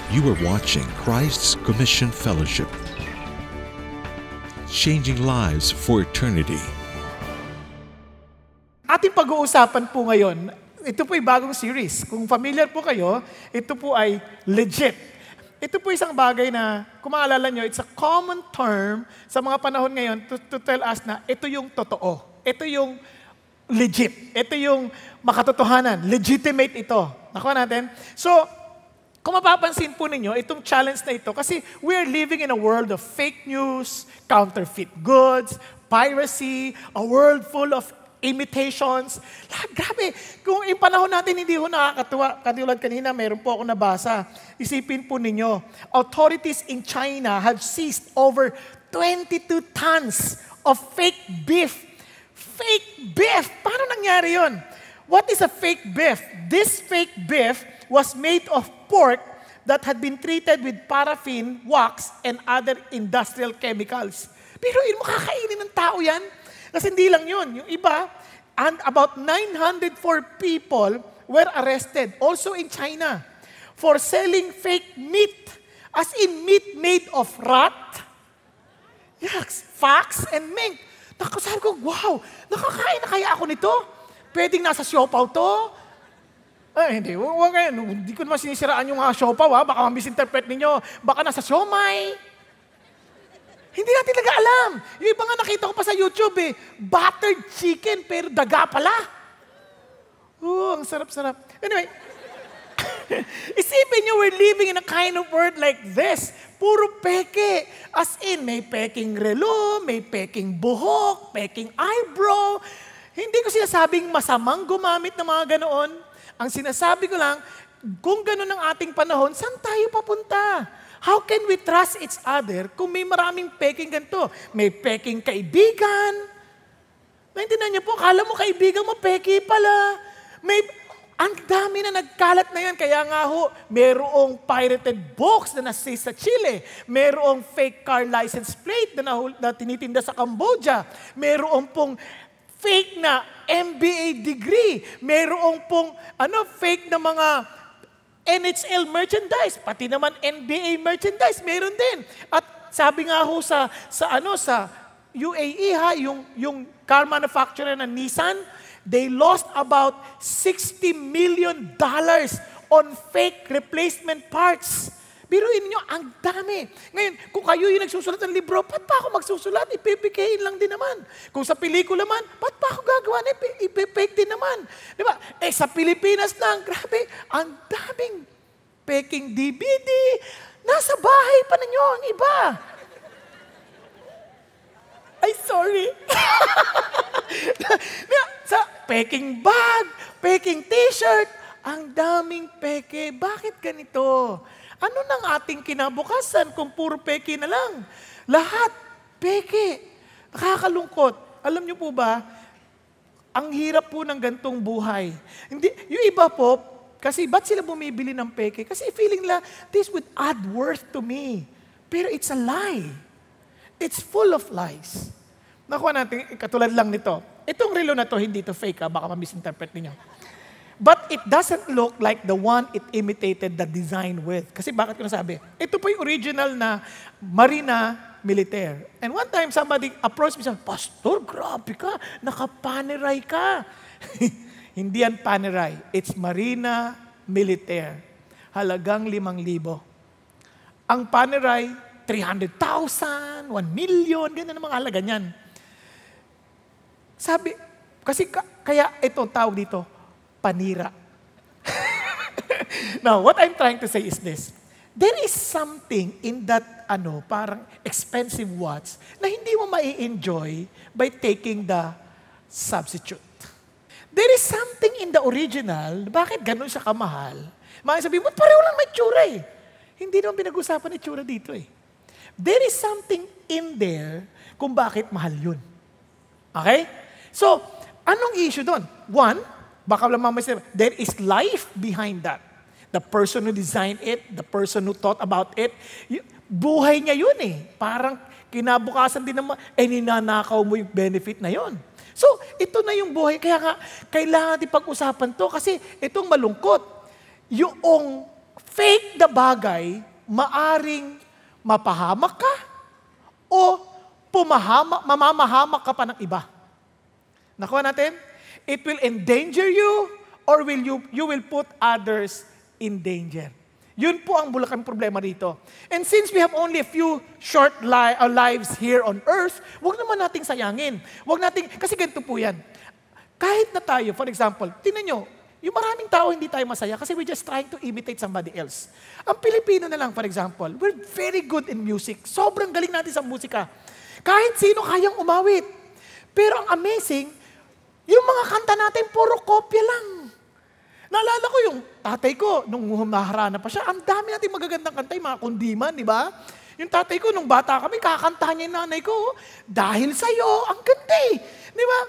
You are watching Christ's Commission Fellowship, changing lives for eternity. Ating pag-uusapan po ngayon, ito po ay bagong series. Kung familiar po kayo, ito po ay legit. Ito po isang bagay na, kung maalala nyo, it's a common term sa mga panahon ngayon to tell us na ito yung totoo. Ito yung legit. Ito yung makatotohanan. Legitimate ito. Nakuha natin? So, kung mapapansin po ninyo, itong challenge na ito, kasi we're living in a world of fake news, counterfeit goods, piracy, a world full of imitations. Grabe, kung yung panahon natin hindi ho nakakatuwa, katulad kanina, meron po ako nabasa. Isipin po ninyo, authorities in China have seized over 22 tons of fake beef. Fake beef! Paano nangyari yun? What is a fake beef? This fake beef was made of pork that had been treated with paraffin, wax, and other industrial chemicals. Pero yun, makakainin ng tao yan. Kasi hindi lang yun. Yung iba, and about 904 people were arrested, also in China, for selling fake meat, as in meat made of rat, fox, and mink. Sabi ko, wow, nakakain na kaya ako nito? Pwedeng nasa siopaw to? Hindi. Hindi ko naman sinisiraan yung mga siopaw, ha? Baka misinterpret ninyo. Baka nasa siomay. Hindi natin talaga alam. Yung iba nga nakita ko pa sa YouTube, buttered chicken, pero daga pala. Ang sarap-sarap. Anyway, isipin nyo, we're living in a kind of world like this. Puro peke. As in, may peking relo, may peking buhok, peking eyebrow. Hindi ko sinasabing masamang gumamit ng mga ganoon. Ang sinasabi ko lang, kung gano'n ang ating panahon, saan tayo papunta? How can we trust each other kung may maraming peking ganito? May peking kaibigan. Naintindihan niyo po, akala mo kaibigan mo, peki pala. Ang dami na nagkalat na yan. Kaya nga ho, mayroong pirated books na nasa sa Chile. Mayroong fake car license plate na tinitinda sa Cambodia. Mayroong pong fake na MBA degree. Mayroong pong fake na mga NHL merchandise, pati naman NBA merchandise, meron din. At sabi nga ho sa UAE yung car manufacturer na Nissan, they lost about $60 million on fake replacement parts. Biruin niyo, ang dami. Ngayon, kung kayo yung nagsusulat ng libro, ba't pa ako magsusulat? Ipipikein lang din naman. Kung sa pelikula man, ba't pa ako gagawa? Ipipake din naman. Di ba? Sa Pilipinas lang, grabe, ang daming peking DVD. Nasa bahay pa ninyo ang iba. Ay, sorry. Sa peking bag, peking t-shirt, ang daming peke. Bakit ganito? Ano nang ating kinabukasan kung puro peke na lang? Lahat, peke. Nakakalungkot. Alam niyo po ba, ang hirap po ng gantong buhay. Hindi, yung iba po, kasi ba't sila bumibili ng peke? Kasi feeling nila, this would add worth to me. Pero it's a lie. It's full of lies. Nakuha natin, katulad lang nito. Itong relo na to, hindi to fake, baka ma-misinterpret niyo. But it doesn't look like the one it imitated the design with. Kasi bakit ko nasabi? Ito po yung original na Marina Militaire. And one time, somebody approached me, sabi, Pastor, grabe ka, nakapaneray ka. Hindi yan paneray. It's Marina Militaire. Halagang 5,000. Ang paneray, 300,000, 1 million, ganyan ang mga halaga niyan. Sabi, kasi kaya itong tawag dito, panira. Now, what I'm trying to say is this. There is something in that, parang expensive watch na hindi mo mai-enjoy by taking the substitute. There is something in the original, bakit ganun siya kamahal? Mga sabihin mo, pareho lang may tsura eh. Hindi naman pinag-usapan ni tsura dito eh. There is something in there kung bakit mahal yun. Okay? So, anong issue doon? One, baka lang mamaya there is life behind that. The person who designed it, the person who thought about it, buhay niya yun eh. Parang kinabukasan din naman, ninanakaw mo yung benefit na yun. So, ito na yung buhay. Kaya nga, kailangan natin pag-usapan to kasi itong malungkot. Yung fake na bagay, maaring mapahamak ka o mamamahamak ka pa ng iba. Nakuha natin? It will endanger you or you will put others in danger. Yun po ang bulakan problema dito. And since we have only a few short lives here on earth, huwag naman nating sayangin. Kasi ganito po yan. Kahit na tayo, for example, tingnan nyo, yung maraming tao hindi tayo masaya kasi we're just trying to imitate somebody else. Ang Pilipino na lang, for example, we're very good in music. Sobrang galing natin sa musika. Kahit sino kayang umawit. Pero ang amazing, yung mga kanta natin, puro kopya lang. Naalala ko yung tatay ko, nung humaharana pa siya, ang dami natin magagandang kanta, yung mga kundiman, di ba? Yung tatay ko, nung bata kami, kakanta niya yung nanay ko, dahil sa'yo, ang ganda eh. Di ba?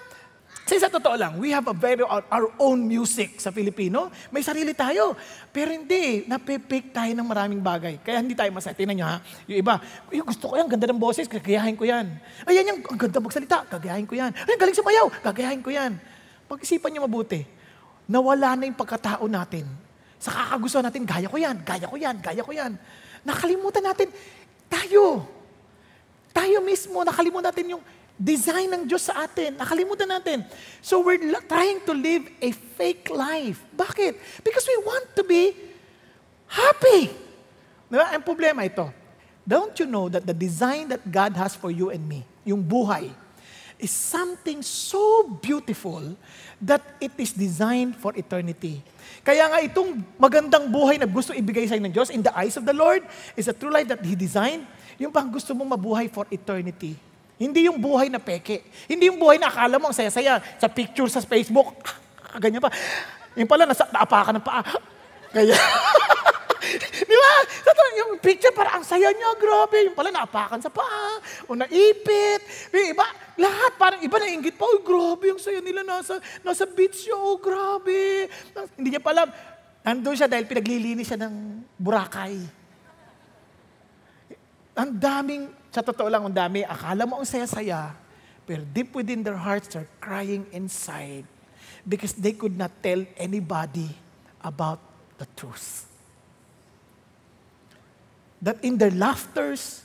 Kasi sa totoo lang, we have our own music sa Filipino. May sarili tayo. Pero hindi, nape-fake tayo ng maraming bagay. Kaya hindi tayo masaya. Tingnan nyo ha, yung iba, gusto ko yan, ganda ng boses, gagayahin ko yan. Ayan yung ang ganda magsalita, gagayahin ko yan. Ay, galing sumayaw, gagayahin ko yan. Pag-isipan nyo mabuti, nawala na yung pagkatao natin. Sa kakagustuhan natin, gaya ko yan, gaya ko yan, gaya ko yan. Nakalimutan natin, tayo mismo, nakalimutan natin yung design ng Diyos sa atin. Nakalimutan natin. So we're trying to live a fake life. Bakit? Because we want to be happy. Diba? Ang problema ito. Don't you know that the design that God has for you and me, yung buhay, is something so beautiful that it is designed for eternity. Kaya nga itong magandang buhay na gusto ibigay sa ng Diyos in the eyes of the Lord is a true life that He designed, yung pang gusto mong mabuhay for eternity. Hindi yung buhay na peke. Hindi yung buhay na akala mo ang saya-saya sa picture sa Facebook. Ganyan pa. Yung pala, naapakan ng paa. Kaya. Di ba? Yung picture para ang saya niya, grabe. Yung pala, naapakan sa paa. O naipit. Iba, lahat parang iba nainggit pa. Oh, grabe yung saya nila. Nasa beach siya. Oh, grabe. Hindi niya pala. Nandun siya dahil pinaglilinis siya ng Boracay. Ang daming, sa totoo lang, ang dami, akala mo ang saya-saya, pero deep within their hearts, they're crying inside because they could not tell anybody about the truth. That in their laughters,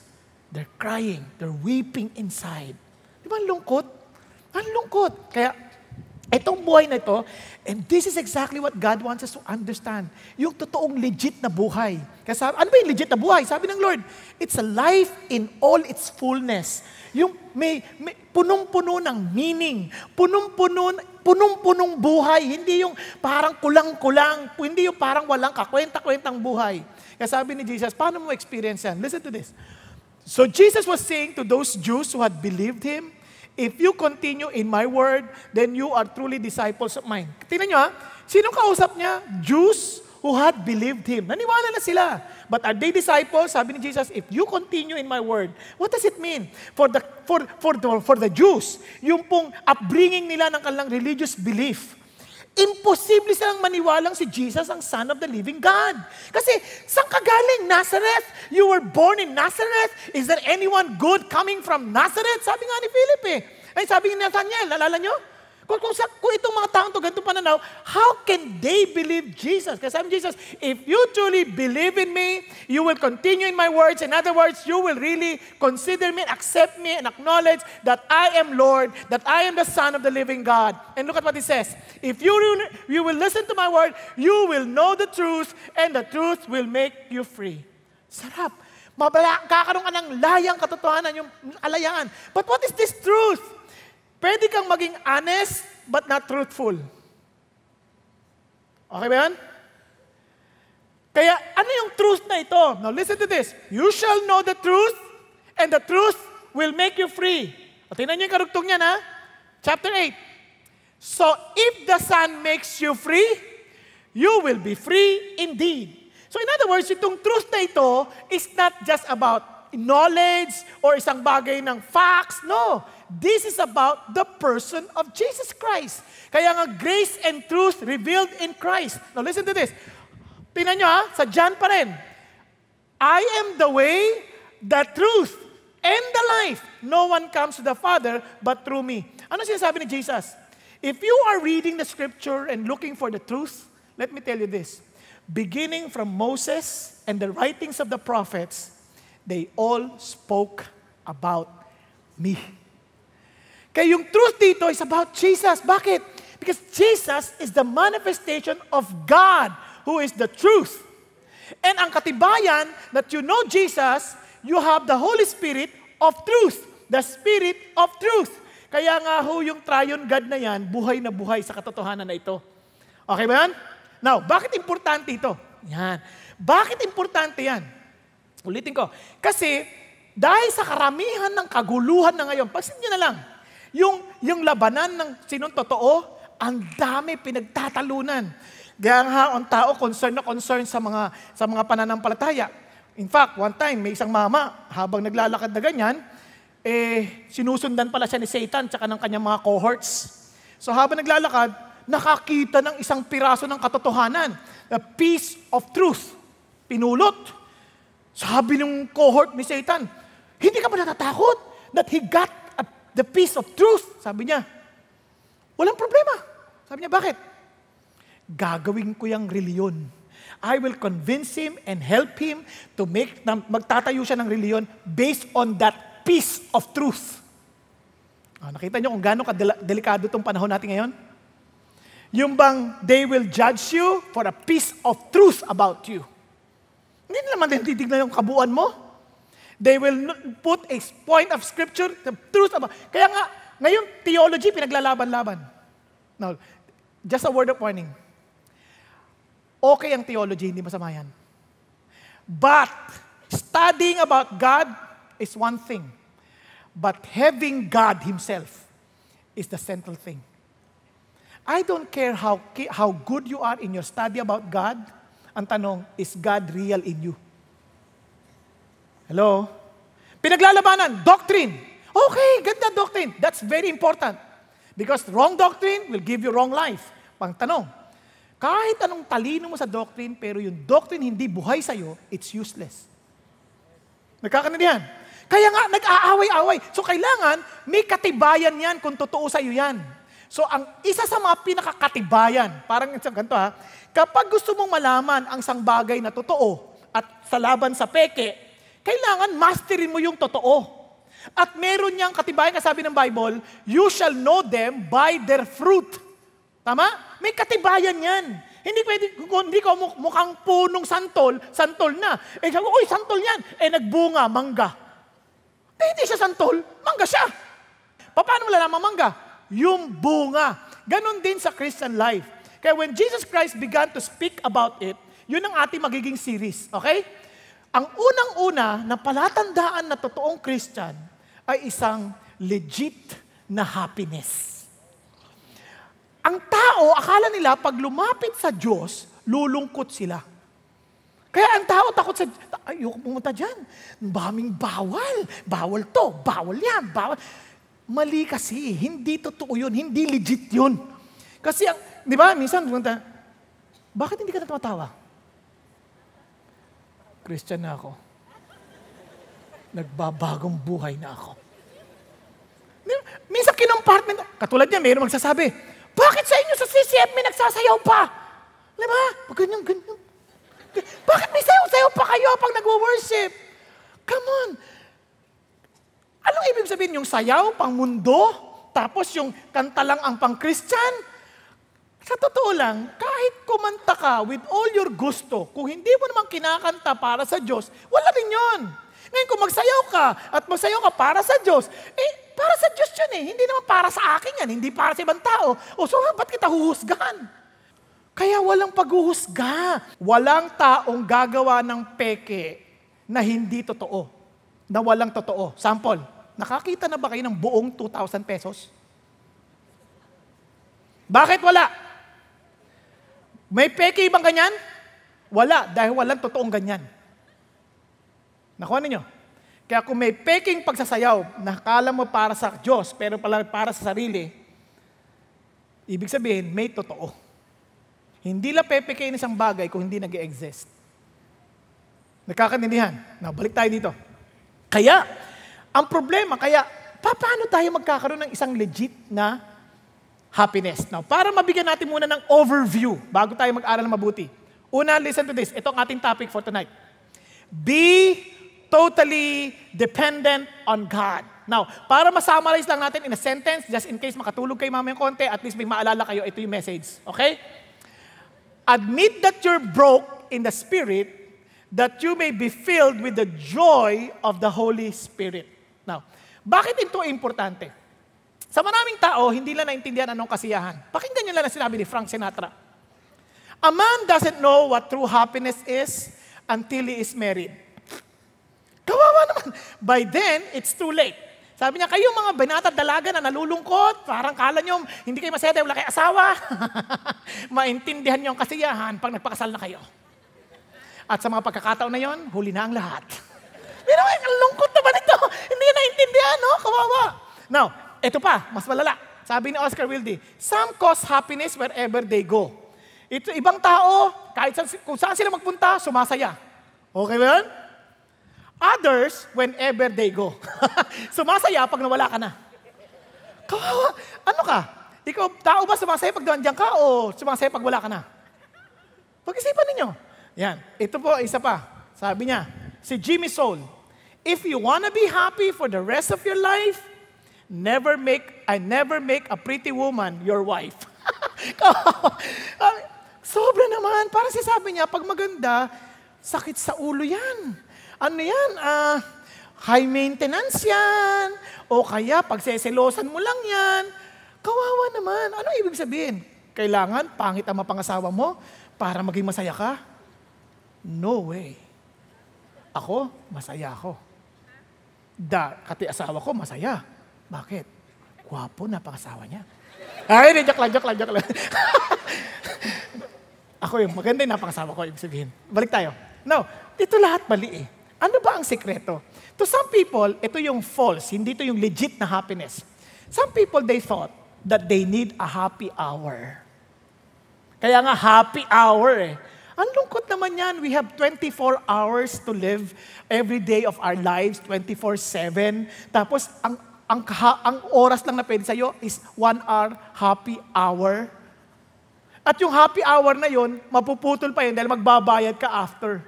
they're crying, they're weeping inside. Di ba ang lungkot? Ang lungkot. Kaya, itong buhay na ito, and this is exactly what God wants us to understand. Yung totoong legit na buhay. Kasi ano ba yung legit na buhay? Sabi ng Lord, it's a life in all its fullness. Yung may punong-puno ng meaning, punong-punong buhay, hindi yung parang kulang-kulang, hindi yung parang walang kakwenta-kwentang buhay. Kaya sabi ni Jesus, paano mo experience yan? Listen to this. So Jesus was saying to those Jews who had believed Him, if you continue in my word, then you are truly disciples of mine. Tingnan nyo ha, sinong kausap niya? Jews who had believed Him. Naniwala na sila. But are they disciples? Sabi ni Jesus, if you continue in my word, what does it mean? For the Jews, yung pong upbringing nila ng kanilang religious belief, imposible silang maniwalang si Jesus ang Son of the Living God. Kasi, saan ka galing? Nazareth? You were born in Nazareth? Is there anyone good coming from Nazareth? Sabi nga ni Philip eh. Ay, sabi ni Nathaniel, nalala nyo? Kung itong mga taong to, ganitong pananaw, how can they believe Jesus? Kasi sabi ni Jesus, if you truly believe in me, you will continue in my words. In other words, you will really consider me, accept me, and acknowledge that I am Lord, that I am the Son of the living God. And look at what He says. If you will listen to my word, you will know the truth, and the truth will make you free. Sarap. Kakaroon ka ng layang katotohanan, yung alayaan. But what is this truth? Pwede kang maging honest, but not truthful. Okay ba yan? Kaya, ano yung truth na ito? Now, listen to this. You shall know the truth, and the truth will make you free. O, tingnan niyo yung karugtong niyan, ha? Chapter 8. So, if the Son makes you free, you will be free indeed. So, in other words, itong truth na ito is not just about knowledge or isang bagay ng facts. No. This is about the person of Jesus Christ. Kaya nga, grace and truth revealed in Christ. Now, listen to this. Tingnan nyo ha, sa John pa rin. I am the way, the truth, and the life. No one comes to the Father but through me. Ano sinasabi ni Jesus? If you are reading the Scripture and looking for the truth, let me tell you this. beginning from Moses and the writings of the prophets, they all spoke about me. Kaya yung truth dito is about Jesus. Bakit? Because Jesus is the manifestation of God, who is the truth. And ang katibayan that you know Jesus, you have the Holy Spirit of truth. The Spirit of truth. Kaya nga ho yung triune God na yan, buhay na buhay sa katotohanan na ito. Okay ba yan? Now, bakit importante ito? Yan. Bakit importante yan? Ulitin ko. Kasi, dahil sa karamihan ng kaguluhan na ngayon, pansin nyo na lang, yung labanan ng sinong totoo, ang dami pinagtatalunan. Kaya nga ang tao concern sa mga pananampalataya. In fact, one time, may isang mama, habang naglalakad na ganyan, sinusundan pala siya ni Satan tsaka ng kanyang mga cohorts. So habang naglalakad, nakakita ng isang piraso ng katotohanan, a piece of truth. Pinulot. Sabi ng cohort ni Satan, hindi ka ba natatakot that he got the piece of truth? Sabi niya, walang problema. Sabi niya, bakit? Gagawin ko yung reliyon. I will convince him and help him to magtatayo siya ng reliyon based on that piece of truth. Nakita niyo kung gaano kadelikado itong panahon natin ngayon? Yung bang they will judge you for a piece of truth about you. Hindi naman din titignan yung kabuuan mo. They will put a point of scripture, the truth about. Kaya nga, ngayon, theology, pinaglalaban-laban. Now, just a word of warning. Okay ang theology, hindi masama yan. But, studying about God is one thing. But having God Himself is the central thing. I don't care how good you are in your study about God. Ang tanong, is God real in you? Hello? Pinaglalabanan, doctrine. Okay, ganda doctrine. That's very important. Because wrong doctrine will give you wrong life. Pang tanong, kahit anong talino mo sa doctrine, pero yung doctrine hindi buhay sa'yo, it's useless. Nagkakaintindihan? Kaya nga, nag-aaway-away. So kailangan, may katibayan yan kung totoo sa'yo yan. So ang isa sa mga pinakakatibayan, parang ganito ha, kapag gusto mong malaman ang isang bagay na totoo at sa laban sa peke, kailangan masterin mo yung totoo. At meron niyang katibayan, kasabi ng Bible, you shall know them by their fruit. Tama? May katibayan yan. Hindi pwede, hindi ko mukhang punong santol na. Sabi ko, uy, santol yan. Nagbunga, mangga. Hindi siya santol, mangga siya. Paano mo lalaman mangga? Yung bunga. Ganon din sa Christian life. Kaya when Jesus Christ began to speak about it, yun ang ating magiging series. Okay? Ang unang-una na palatandaan na totoong Christian ay isang legit na happiness. Ang tao, akala nila pag lumapit sa Diyos, lulungkot sila. Kaya ang tao takot sa, ayoko pumunta dyan. Daming bawal. Bawal to, bawal yan, bawal. Mali kasi, hindi totoo yun, hindi legit yun. Kasi, di ba, minsan, bakit hindi ka tumatawa? Christian na ako. Nagbabagong buhay na ako. Minsan kinompartment, katulad niya, mayroon magsasabi, bakit sa inyo sa CCM may nagsasayaw pa? Di ba? Ganyan. Bakit may sayaw-sayaw pa kayo pag nagwo-worship? Come on. Anong ibig sabihin yung sayaw, pang mundo, tapos yung kanta lang ang pang Christian? Sa totoo lang, kahit kumanta ka with all your gusto, kung hindi mo naman kinakanta para sa Diyos, wala rin yun. Ngayon kung magsayaw ka at magsayaw ka para sa Diyos, para sa Diyos yun eh. Hindi naman para sa akin yan, hindi para sa ibang tao. So ba't kita huhusgahan? Kaya walang paghuhusga. Walang taong gagawa ng peke na hindi totoo. Na walang totoo. Sample, nakakita na ba kayo ng buong 2,000 pesos? Bakit wala? May peke bang ganyan? Wala, dahil walang totoong ganyan. Nakuha ninyo? Kaya kung may peking pagsasayaw, nakala mo para sa Diyos, pero para sa sarili, ibig sabihin, may totoo. Hindi lang pepekein isang bagay kung hindi nag-exist. Nagkakaintindihan? Balik tayo dito. Kaya, ang problema, paano tayo magkakaroon ng isang legit na happiness? Now, para mabigyan natin muna ng overview, bago tayo mag-aral na mabuti. Una, listen to this. Ito ang ating topic for tonight. Be totally dependent on God. Now, para ma-summarize lang natin in a sentence, just in case makatulog kayo mamayang konti, at least may maalala kayo, ito yung message. Okay? Admit that you're broke in the Spirit, that you may be filled with the joy of the Holy Spirit. Now, bakit ito importante? Sa maraming tao, hindi lang naintindihan anong kasiyahan. Pakinggan nyo lang ang sinabi ni Frank Sinatra. A man doesn't know what true happiness is until he is married. Kawawa naman. By then, it's too late. Sabi niya, kayo mga binata dalaga na nalulungkot, parang kala nyo, hindi kayo masaya dahil wala kayo asawa. Maintindihan nyo ang kasiyahan pag nagpakasal na kayo. At sa mga pagkakataon na yon, huli na ang lahat. Pero ang lungkot naman ito. Hindi na naintindihan, no? Kawawa. Now, ito pa, mas malala. Sabi ni Oscar Wilde, some cause happiness wherever they go. Ito, ibang tao, kahit kung saan sila magpunta, sumasaya. Okay ba yan? Others, whenever they go. Sumasaya pag nawala ka na. Kawawa. Ano ka? Ikaw, tao ba sumasaya pag nandiyan ka o sumasaya pag wala ka na? Pag-isipan ninyo. Yan. Ito po, isa pa. Sabi niya, si Jimmy Soul, if you wanna be happy for the rest of your life, never make a pretty woman your wife. Sobra naman. Parang sabi niya, pag maganda, sakit sa ulo yan. Ano yan? High maintenance yan. O kaya, pagseselosan mo lang yan. Kawawa naman. Ano ibig sabihin? Kailangan, pangit ang mapangasawa mo para maging masaya ka? No way. Ako, masaya ako. Kati asawa ko, masaya. Bakit? Gwapo na pangasawa niya. Ay, joke lang. Ako yung maganda yung napangasawa ko, ibig sabihin. Balik tayo. No, ito lahat mali eh. Ano ba ang sikreto? To some people, ito yung false, hindi ito yung legit na happiness. Some people, they thought that they need a happy hour. Kaya nga, happy hour eh. Ang lungkot naman yan. We have 24 hours to live every day of our lives, 24/7. Tapos, ang oras lang na pwede sa'yo is 1 hour happy hour. At yung happy hour na yon, mapuputol pa yun dahil magbabayad ka after.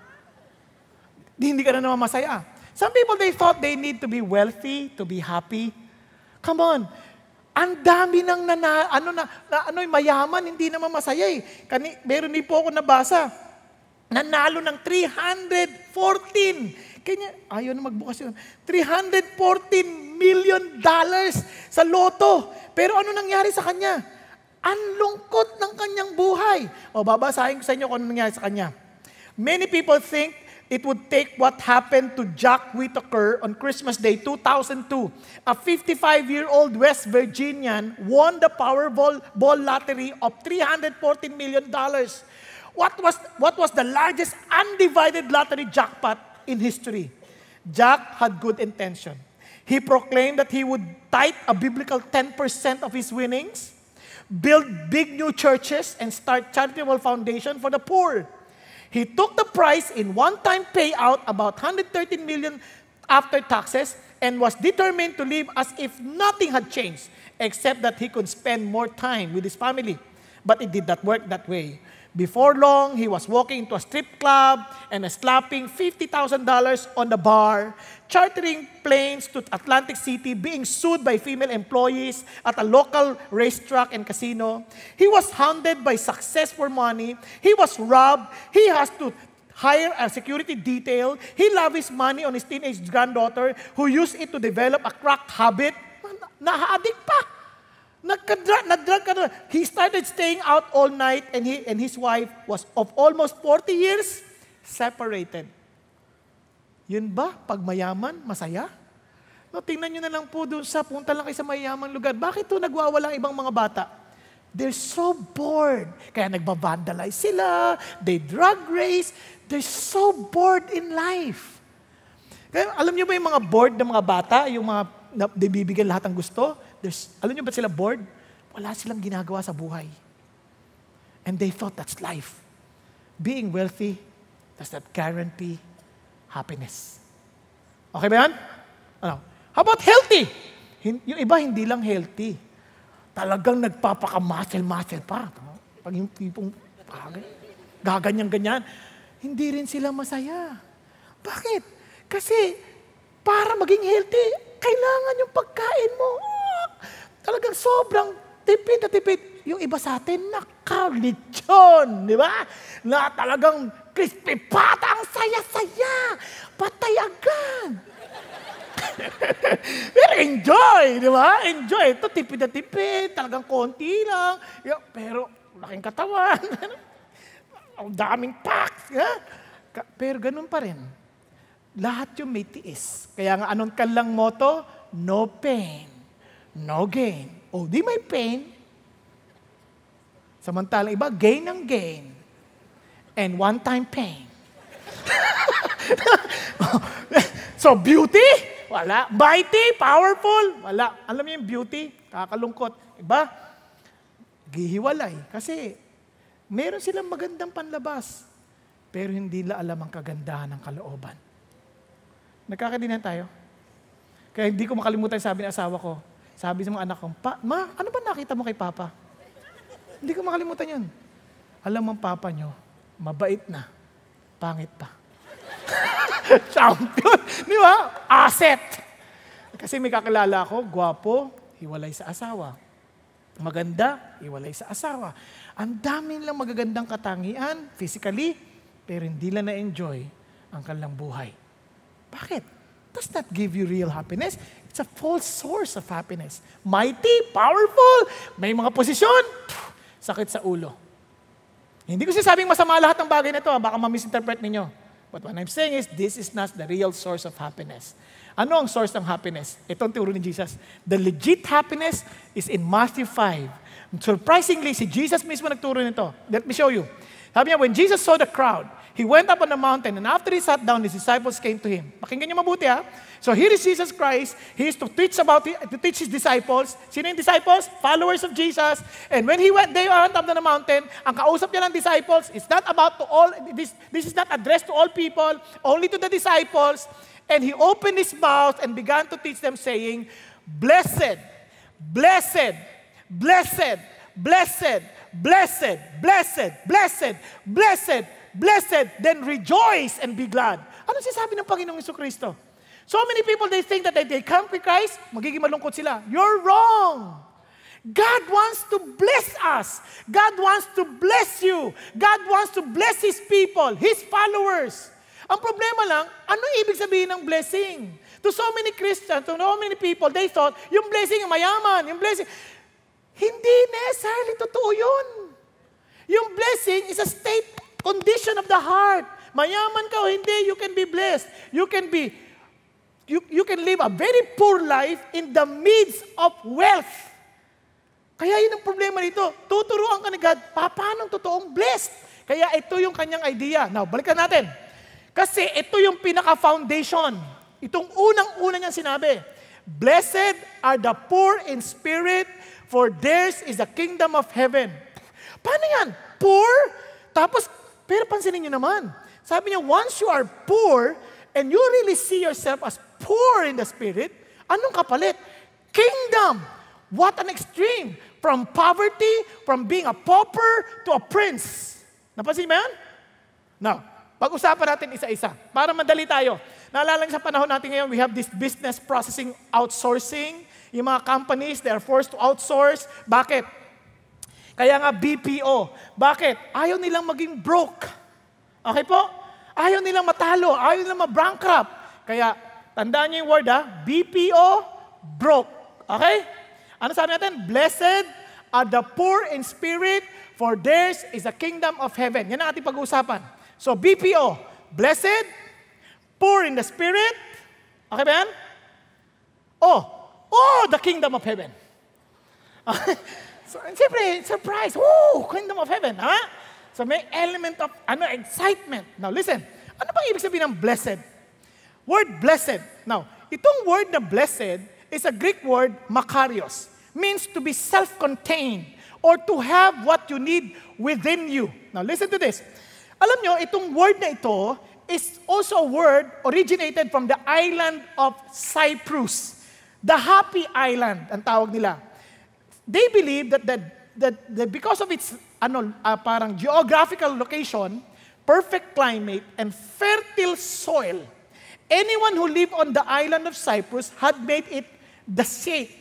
Hindi ka na naman masaya. Some people, they thought they need to be wealthy, to be happy. Come on. Ang dami ng mayaman, hindi naman masaya eh. Meron din po ako nabasa. Nanalo ng $314. Kanya, ayaw na magbukas yun. $314 million sa loto. Pero ano nangyari sa kanya? Ang lungkot ng kanyang buhay. O babasahin ko sa inyo kung ano nangyari sa kanya. Many people think it would take what happened to Jack Whittaker on Christmas Day 2002. A 55-year-old West Virginian won the Powerball lottery of $314 million. What was the largest undivided lottery jackpot in history? Jack had good intention. He proclaimed that he would tithe a biblical 10% of his winnings, build big new churches, and start charitable foundation for the poor. He took the prize in one-time payout, about $113 million after taxes, and was determined to live as if nothing had changed, except that he could spend more time with his family. But it did not work that way. Before long, he was walking into a strip club and slapping $50,000 on the bar, chartering planes to Atlantic City, being sued by female employees at a local racetrack and casino. He was hounded by success for money. He was robbed. He has to hire a security detail. He lavished money on his teenage granddaughter who used it to develop a crack habit. Naha-addict pa. Nag-drug ka na. He started staying out all night and his wife was of almost 40 years separated. Yun ba? Pag mayaman, masaya? No, tingnan nyo na lang po doon punta lang kayo sa mayamang lugar. Bakit to nagwawala ang ibang mga bata? They're so bored. Kaya nagbabandalize sila. They drug race. They're so bored in life. Kaya alam nyo ba yung mga bored na mga bata, yung mga bibigyan lahat ng gusto? Alam nyo ba sila bored? Wala silang ginagawa sa buhay. And they thought that's life. Being wealthy does not guarantee happiness. Okay ba yan? Ano? How about healthy? Yung iba hindi lang healthy. Talagang nagpapaka-muscle pa. Pag yung tipong pagay. gaganyan-ganyan. Hindi rin sila masaya. Bakit? Kasi para maging healthy, kailangan yung pagkain mo. Talagang sobrang tipid na tipid. Yung iba sa atin, nakalitsyon, di ba? Na talagang crispy pata, ang saya-saya. Patay agad. Pero enjoy, di ba? Enjoy. Ito, tipid na tipid. Talagang konti lang. Pero, laking katawan. Ang daming packs. Pero ganun pa rin. Lahat yung may tiis. Kaya nga, anong kanilang motto? No pain, no gain. O, di may pain. Samantalang iba, gain ang gain. And one-time pain. So, beauty? Wala. Mighty? Powerful? Wala. Alam niyo yung beauty? Kakalungkot. Iba? Gihiwalay. Kasi, meron silang magandang panlabas. Pero hindi nila alam ang kagandahan ng kalooban. Nagkakaintindihan tayo? Kaya hindi ko makalimutan sabi ng asawa ko. Sabi sa mga anak ko, Ma, ano ba nakita mo kay Papa? Hindi ko makalimutan yun. Alam ang Papa nyo, mabait na, pangit pa. Champion! Di ba? Asset! Kasi may kakilala ako, gwapo, hiwalay sa asawa. Maganda, hiwalay sa asawa. Ang dami nilang magagandang katangian, physically, pero hindi lang na-enjoy ang kanilang buhay. Bakit? Does that give you real happiness? It's a false source of happiness. Mighty, powerful, may mga posisyon, sakit sa ulo. Hindi ko sinasabing masama lahat ng bagay na ito, baka ma-misinterpret ninyo. But what I'm saying is, this is not the real source of happiness. Ano ang source ng happiness? Ito ang turo ni Jesus. The legit happiness is in Matthew 5. Surprisingly, si Jesus mismo nagturo nito. Let me show you. Sabi niya, when Jesus saw the crowd, He went up on the mountain, and after He sat down, His disciples came to Him. Pakinggan niyo mabuti, ha? So here is Jesus Christ. He is to teach His disciples. Sino yung disciples? Followers of Jesus. And when they went up on the mountain, ang kausap niya ng disciples, it's not about to all, this is not addressed to all people, only to the disciples. And He opened His mouth and began to teach them, saying, Blessed, blessed, blessed, blessed, blessed, blessed, blessed, blessed, blessed, then rejoice and be glad. Ano sinasabi ng Panginoong Jesucristo? So many people, they think that they come to Christ, magiging malungkot sila. You're wrong. God wants to bless us. God wants to bless you. God wants to bless His people, His followers. Ang problema lang, ano ibig sabihin ng blessing? To so many Christians, to so many people, they thought, yung blessing, mayaman, yung blessing. Hindi necessarily totoo yun. Yung blessing is a state condition of the heart. Mayaman ka o hindi, you can be blessed. You can live a very poor life in the midst of wealth. Kaya yun ang problema dito. Tuturuan ka ni God, paano totoong blessed? Kaya ito yung kanyang idea. Now, balikan natin. Kasi ito yung pinaka-foundation. Itong unang-una niyang sinabi. Blessed are the poor in spirit, for theirs is the kingdom of heaven. Paano yan? Poor? Tapos, pero pansinin niyo naman. Sabi niya, once you are poor, and you really see yourself as poor in the spirit, anong kapalit? Kingdom. What an extreme. From poverty, from being a pauper to a prince. Napansin mo yan? Now, pag-usapan natin isa-isa. Para madali tayo. Naalala sa panahon natin ngayon, we have this business processing outsourcing. Yung mga companies, they are forced to outsource. Bakit? Kaya nga BPO. Bakit? Ayaw nilang maging broke. Okay po? Ayaw nilang matalo. Ayaw nilang ma-bankrupt. Kaya, tandaan niyo yung word, BPO, broke. Okay? Ano sabi natin? Blessed are the poor in spirit, for theirs is the kingdom of heaven. Yan ang ating pag-uusapan. So, BPO, blessed, poor in the spirit. Okay ba yan? The kingdom of heaven. So, siyempre, surprise. Kingdom of heaven, ha? So, may element of excitement. Now, listen. Ano bang ibig sabihin ng blessed? Word blessed. Now, itong word na blessed is a Greek word, makarios. Means to be self-contained or to have what you need within you. Now, listen to this. Alam nyo, itong word na ito is also a word originated from the island of Cyprus. The Happy Island, ang tawag nila. They believe that because of its parang geographical location, perfect climate, and fertile soil. Anyone who lived on the island of Cyprus had made it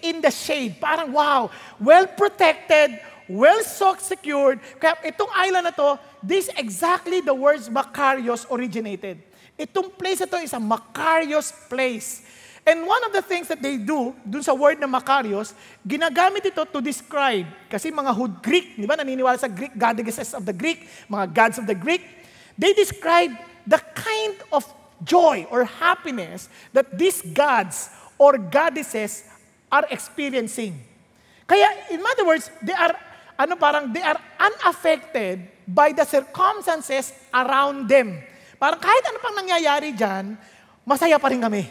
in the shade. Parang wow, well protected, well secured. Kaya itong island na to, this exactly the words Makarios originated. Itong place na to is a Makarios place. And one of the things that they do, dun sa word na Makarios, ginagamit ito to describe, kasi mga Greek, di ba, naniniwala sa Greek, goddesses of the Greek, mga gods of the Greek, they describe the kind of joy or happiness that these gods or goddesses are experiencing. Kaya, in other words, they are unaffected by the circumstances around them. Parang kahit ano pang nangyayari dyan, masaya pa rin kami.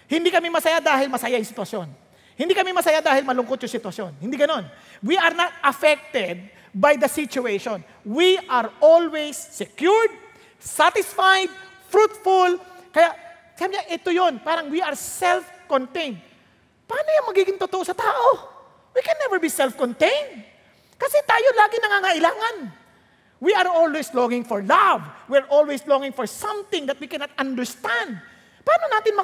Hindi kami masaya dahil masaya yung sitwasyon. Hindi kami masaya dahil malungkot yung sitwasyon. Hindi ganon. We are not affected by the situation. We are always secured, satisfied, fruitful. Kaya, sabi niya, ito yun. Parang we are self-contained. Paano yung magiging totoo sa tao? We can never be self-contained. Kasi tayo lagi nangangailangan. We are always longing for love. We're always longing for something that we cannot understand. Paano natin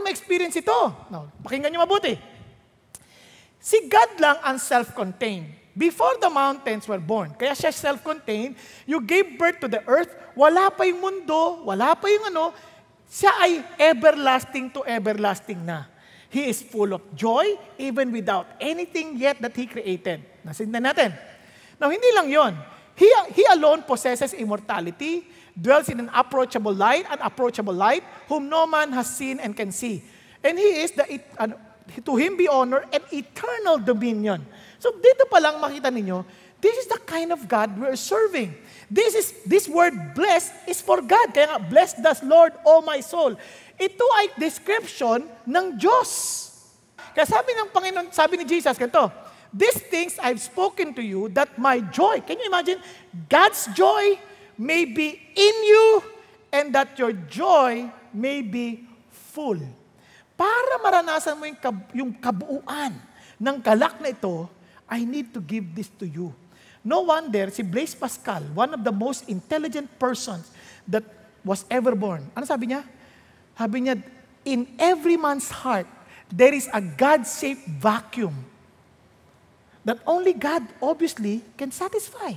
ma-experience ito? No, pakinggan niyo mabuti. Si God lang ang self-contained. Before the mountains were born, kaya siya self-contained, you gave birth to the earth, wala pa yung mundo, wala pa yung siya ay everlasting to everlasting na. He is full of joy, even without anything yet that He created. Nasindan natin. Now, hindi lang yon. He alone possesses immortality, dwells in an unapproachable light, whom no man has seen and can see. And He is to Him be honor and eternal dominion. So dito pa lang makita ninyo, this is the kind of God we're serving. This word blessed is for God. Kaya nga, bless the Lord, O my soul. Ito ay description ng Diyos. Kaya sabi ng Panginoon, sabi ni Jesus, ganito, these things I've spoken to you, that my joy, can you imagine? God's joy may be in you, and that your joy may be full. Para maranasan mo yung kabuuan ng galak na ito, I need to give this to you. No wonder, si Blaise Pascal, one of the most intelligent persons that was ever born. Ano sabi niya? Sabi niya, in every man's heart, there is a God-shaped vacuum that only God, obviously, can satisfy.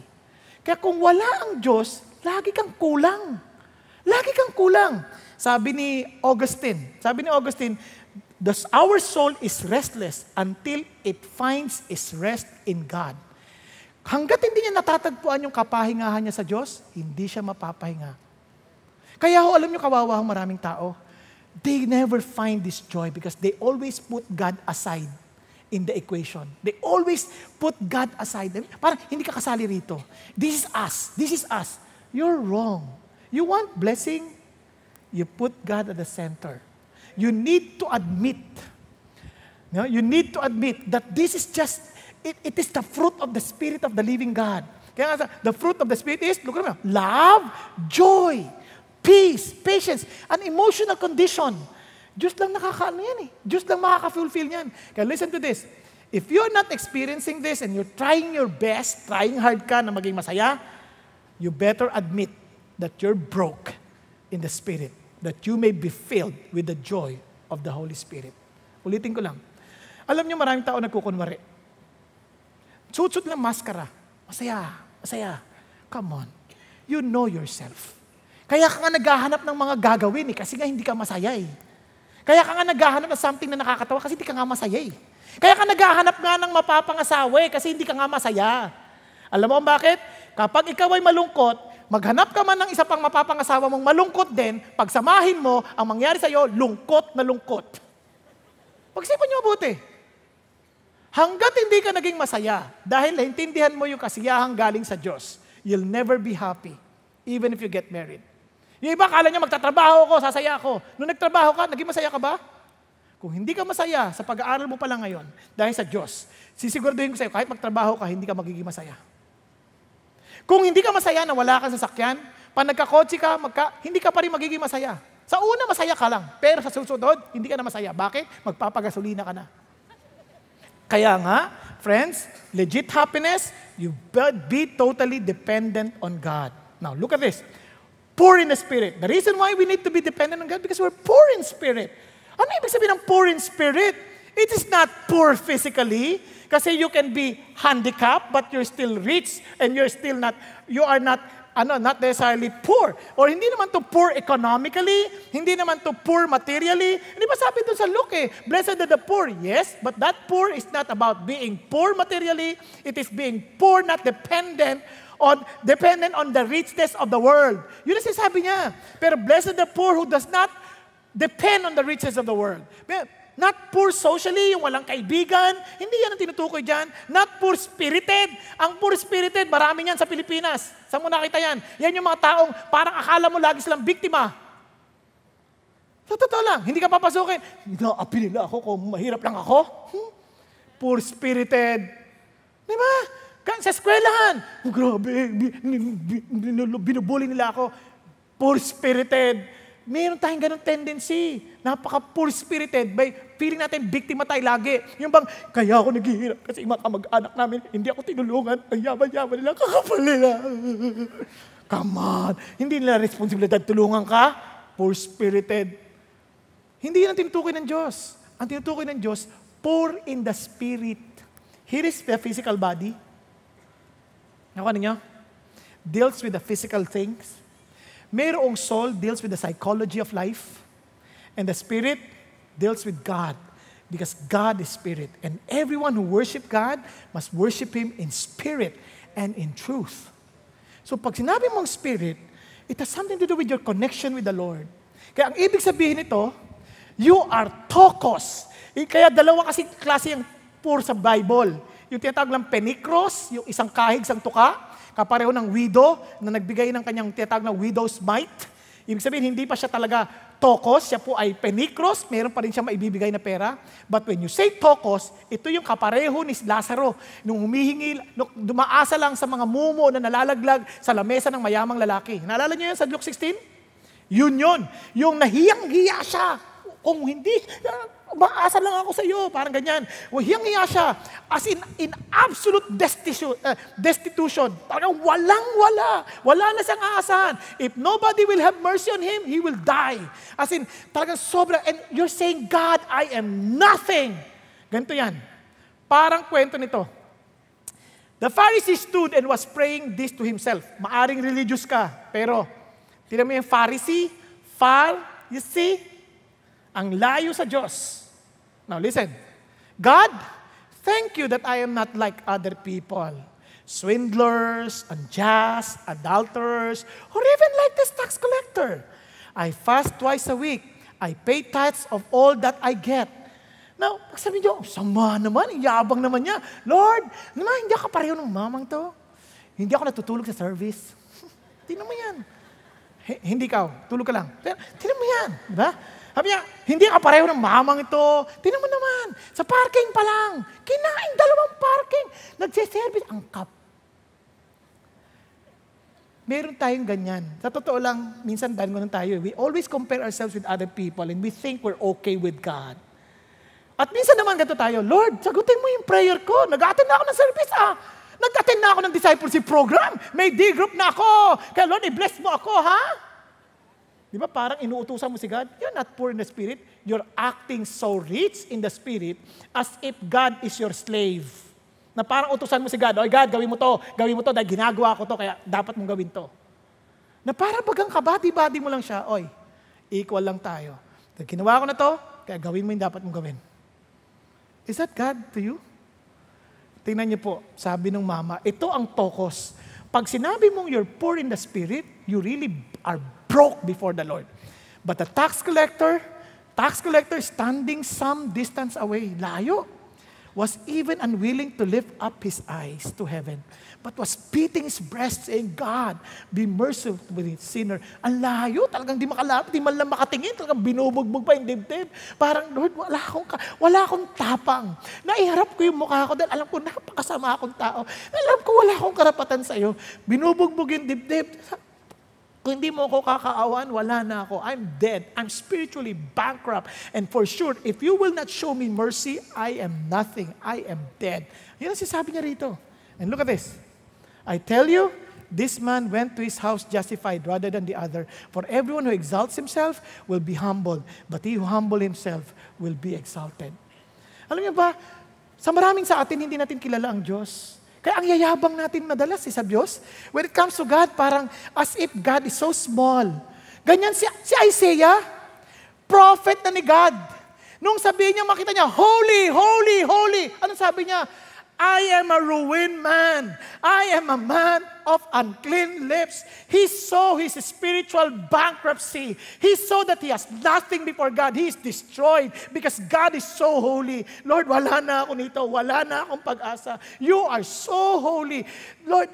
Kaya kung wala ang Diyos, lagi kang kulang. Lagi kang kulang. Sabi ni Augustine, our soul is restless until it finds its rest in God. Hanggat hindi niya natatagpuan yung kapahingahan niya sa Diyos, hindi siya mapapahinga. Kaya alam niyo, kawawa ang maraming tao. They never find this joy because they always put God aside in the equation. They always put God aside. Parang hindi ka kasali rito. This is us. This is us. You're wrong. You want blessing? You put God at the center. You need to admit. You need to admit that this is just, it is the fruit of the Spirit of the living God. Kaya the fruit of the Spirit is, look at me, love, joy, peace, patience, an emotional condition. Diyos lang nakakaano yan eh. Diyos lang makaka-fulfill yan. Kaya listen to this. If you're not experiencing this and you're trying your best, trying hard ka na maging masaya, you better admit that you're broke in the Spirit, that you may be filled with the joy of the Holy Spirit. Ulitin ko lang. Alam niyo, maraming tao nagkukunwari. Sutsut lang maskara. Masaya, masaya. Come on. You know yourself. Kaya ka nga naghahanap ng mga gagawin eh, kasi nga hindi ka masaya eh. Kaya ka nga naghahanap ng something na nakakatawa kasi hindi ka nga masaya eh. Kaya ka naghahanap nga ng mapapangasawa eh, kasi hindi ka nga masaya. Alam mo bakit? Kapag ikaw ay malungkot, maghanap ka man ng isa pang mapapangasawa mong malungkot din, pagsamahin mo, ang mangyari sa'yo, lungkot na lungkot. Pagsipan niyo mabuti. Hanggat hindi ka naging masaya, dahil naintindihan mo yung kasiyahang galing sa Diyos, you'll never be happy, even if you get married. Yung iba, kala niya magtatrabaho ako, sasaya ako. Nung nagtrabaho ka, naging masaya ka ba? Kung hindi ka masaya sa pag-aaral mo pala ngayon, dahil sa Diyos, sisiguraduhin ko sa'yo, kahit magtrabaho ka, hindi ka magiging masaya. Kung hindi ka masaya na wala kang sasakyan, pag nagkakotse ka, hindi ka pa rin magiging masaya. Sa una, masaya ka lang. Pero sa susunod, hindi ka na masaya. Bakit? Magpapagasolina ka na. Kaya nga, friends, legit happiness you be totally dependent on God. Now, look at this. Poor in the spirit. The reason why we need to be dependent on God because we're poor in spirit. Ano ibig sabihin ng poor in spirit? It is not poor physically, kasi you can be handicapped, but you're still rich, and you are not necessarily poor. Or hindi naman to poor economically, hindi naman to poor materially. Hindi ba sabi doon sa Luke blessed are the poor. Yes, but that poor is not about being poor materially. It is being poor, not dependent on the richness of the world. Yun ang sinasabi niya. Pero blessed are the poor who does not depend on the riches of the world. Not poor socially, yung walang kaibigan. Hindi yan ang tinutukoy dyan. Not poor spirited. Ang poor spirited, marami yan sa Pilipinas. Saan mo nakita yan? Yan yung mga taong parang akala mo lagi silang biktima. Sa totoo lang, hindi ka papasukin. Inaapi nila ako kung mahirap lang ako. Poor spirited. Di ba? Sa eskwelahan. Oh, grabe, binubuli nila ako. Poor spirited. Meron tayong ganong tendency. Napaka-poor spirited. Feeling natin, biktima tayo lagi. Yung bang, kaya ako naghihirap kasi mga kamag-anak namin, hindi ako tinulungan. Ang yaman-yaman nila, kakapal nila. Come on. Hindi nila responsibilidad tulungan ka. Poor spirited. Hindi yan ang tinutukoy ng Diyos. Ang tinutukoy ng Diyos, poor in the spirit. Here is the physical body. Nakuha ninyo? Deals with the physical things. Mayroong soul deals with the psychology of life. And the spirit deals with God. Because God is spirit. And everyone who worship God must worship Him in spirit and in truth. So pag sinabi mong spirit, it has something to do with your connection with the Lord. Kaya ang ibig sabihin nito, you are tokos. Kaya dalawa kasi klase yung poor sa Bible. Yung tinatawag lang penikros, yung isang kahig, isang tuka. Kapareho ng widow na nagbigay ng kanyang tinatawag na widow's mite. Ibig sabihin, hindi pa siya talaga tokos, siya po ay penikros, meron pa rin siya maibibigay na pera. But when you say tokos, ito yung kapareho ni Lazaro, nung humihingi, dumaasa lang sa mga mumo na nalalaglag sa lamesa ng mayamang lalaki. Naalala niyo yan sa Luke 16? Yun. Yung nahiyang-hiya siya. Kung hindi, maasa lang ako sa iyo. Parang ganyan. Hiyang-hiya siya. As in absolute destitution. Parang walang-wala. Wala na siyang aasahan. If nobody will have mercy on him, he will die. As in, talagang sobra. And you're saying, God, I am nothing. Ganito yan. Parang kwento nito. The Pharisee stood and was praying this to himself. Maaring religious ka. Pero, tignan mo yung Pharisee, you see? Ang layo sa Diyos. Now listen. God, thank you that I am not like other people. Swindlers, unjust, adulterers, or even like this tax collector. I fast twice a week. I pay tithes of all that I get. Now, sabi niyo, sama naman, yabang naman niya. Lord, naman, hindi ako pareho ng mamang to. Hindi ako natutulog sa service. Tingnan mo yan. Hindi ka, tulog ka lang. Tingnan mo yan. Diba? Sabi niya, hindi ka pareho ng mamang ito. Tingnan mo naman, sa parking pa lang. Kinain 2 parking. Nagsiservice. Ang kap. Meron tayong ganyan. Sa totoo lang, minsan dahil ganun tayo. We always compare ourselves with other people and we think we're okay with God. At minsan naman ganito tayo, Lord, sagutin mo yung prayer ko. Nag-attend na ako ng service Nag-attend na ako ng discipleship program. May D-group na ako. Kaya Lord, i-bless mo ako, ha? Di ba parang inuutusan mo si God? You're not poor in the spirit. You're acting so rich in the spirit as if God is your slave. Na parang utusan mo si God, oy God, gawin mo to dahil ginagawa ko to, kaya dapat mong gawin to. Na parang bagang kabati-bati mo lang siya, oy, equal lang tayo. Dahil ginawa ko na to, kaya gawin mo yung dapat mong gawin. Is that God to you? Tingnan niyo po, sabi ng mama, ito ang tokos. Pag sinabi mong you're poor in the spirit, you really are broke before the Lord. But the tax collector standing some distance away, layo, was even unwilling to lift up his eyes to heaven, but was beating his breast, saying, God, be merciful with the sinner. Ang layo, talagang di makalapit, di man lang makatingin, talagang binubugbog pa yung dibdib. Parang, Lord, wala akong tapang. Naiharap ko yung mukha ko dahil alam ko, napakasama akong tao. Alam ko, wala akong karapatan sa iyo. Binubugbog yung dibdib. Kung hindi mo ako kakaawan, wala na ako. I'm dead. I'm spiritually bankrupt. And for sure, if you will not show me mercy, I am nothing. I am dead. Yan ang sinasabi niya rito. And look at this. I tell you, this man went to his house justified rather than the other. For everyone who exalts himself will be humbled, but he who humble himself will be exalted. Alam niyo ba, sa maraming sa atin, hindi natin kilala ang Diyos. Kaya ang yayabang natin madalas sa Diyos. When it comes to God, parang as if God is so small. Ganyan si Isaiah, prophet na ni God. Nung sabihin niya, makita niya, holy, holy, holy. Anong sabi niya? I am a ruined man. I am a man of unclean lips. He saw his spiritual bankruptcy. He saw that he has nothing before God. He is destroyed because God is so holy. Lord, wala na ako nito. Wala na akong pag-asa. You are so holy. Lord,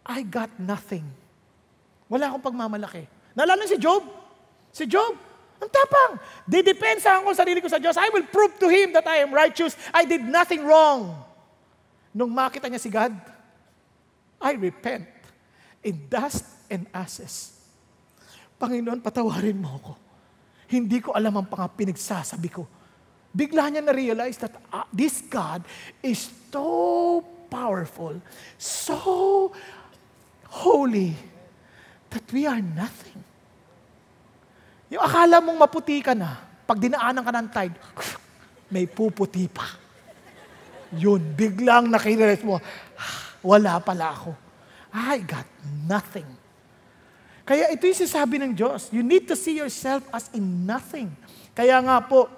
I got nothing. Wala akong pagmamalaki. Naalala si Job? Si Job, ang tapang. Didepensa ako sarili ko sa Diyos. I will prove to Him that I am righteous. I did nothing wrong. Nung makita niya si God, I repent in dust and ashes. Panginoon, patawarin mo ako. Hindi ko alam ang pinagsasabi ko. Bigla niya na-realize that this God is so powerful, so holy, that we are nothing. Yung akala mong maputi ka na, pag dinaanan ka ng tide, may puputi pa. Yun, biglang nakirealize mo, wala pala ako. I got nothing. Kaya ito yung sinasabi ng Diyos. You need to see yourself as in nothing. Kaya nga po,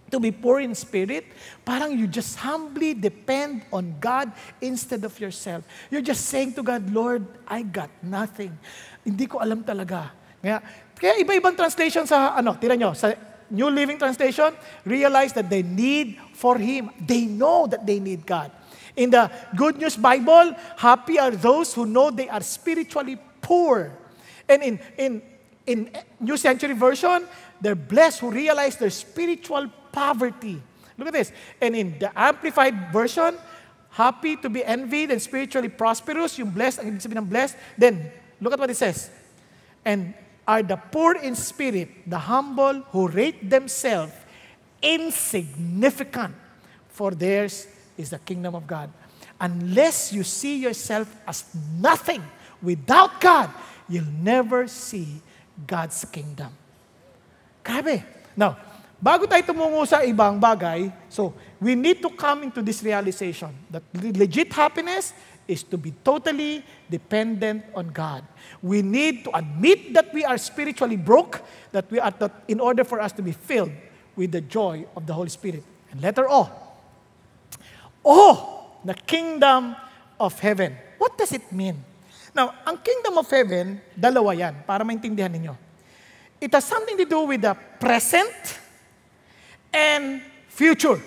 to be poor in spirit, parang you just humbly depend on God instead of yourself. You're just saying to God, Lord, I got nothing. Hindi ko alam talaga. Kaya iba-ibang translation sa, tira nyo, sa New Living Translation, realize that they need for Him. They know that they need God. In the Good News Bible, happy are those who know they are spiritually poor. And in New Century Version, they're blessed who realize their spiritual poverty. Look at this. And in the Amplified Version, happy to be envied and spiritually prosperous, yung blessed, ang ibig sabihin ng blessed. Then, look at what it says. And are the poor in spirit, the humble who rate themselves insignificant, for theirs is the kingdom of God. Unless you see yourself as nothing without God, you'll never see God's kingdom. Grabe. Now, bago tayo tumungo sa ibang bagay, so we need to come into this realization that legit happiness is to be totally dependent on God. We need to admit that we are spiritually broke, that we are in order for us to be filled with the joy of the Holy Spirit. And letter O. O, the kingdom of heaven. What does it mean? Now, ang kingdom of heaven, dalawa yan, para maintindihan ninyo. It has something to do with the present and future.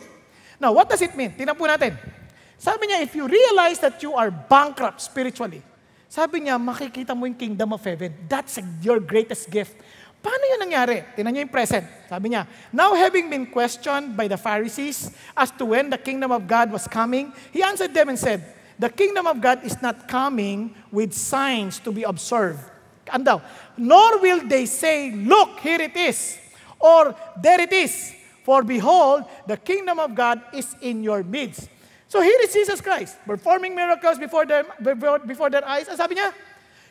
Now, what does it mean? Tingnan po natin. Sabi niya, if you realize that you are bankrupt spiritually, sabi niya, makikita mo yung kingdom of heaven. That's your greatest gift. Paano yun nangyari? Tingnan niyo yung present. Sabi niya, now having been questioned by the Pharisees as to when the kingdom of God was coming, he answered them and said, the kingdom of God is not coming with signs to be observed. And daw, nor will they say, look, here it is, or there it is. For behold, the kingdom of God is in your midst. So here is Jesus Christ, performing miracles before their eyes. Ang sabi niya,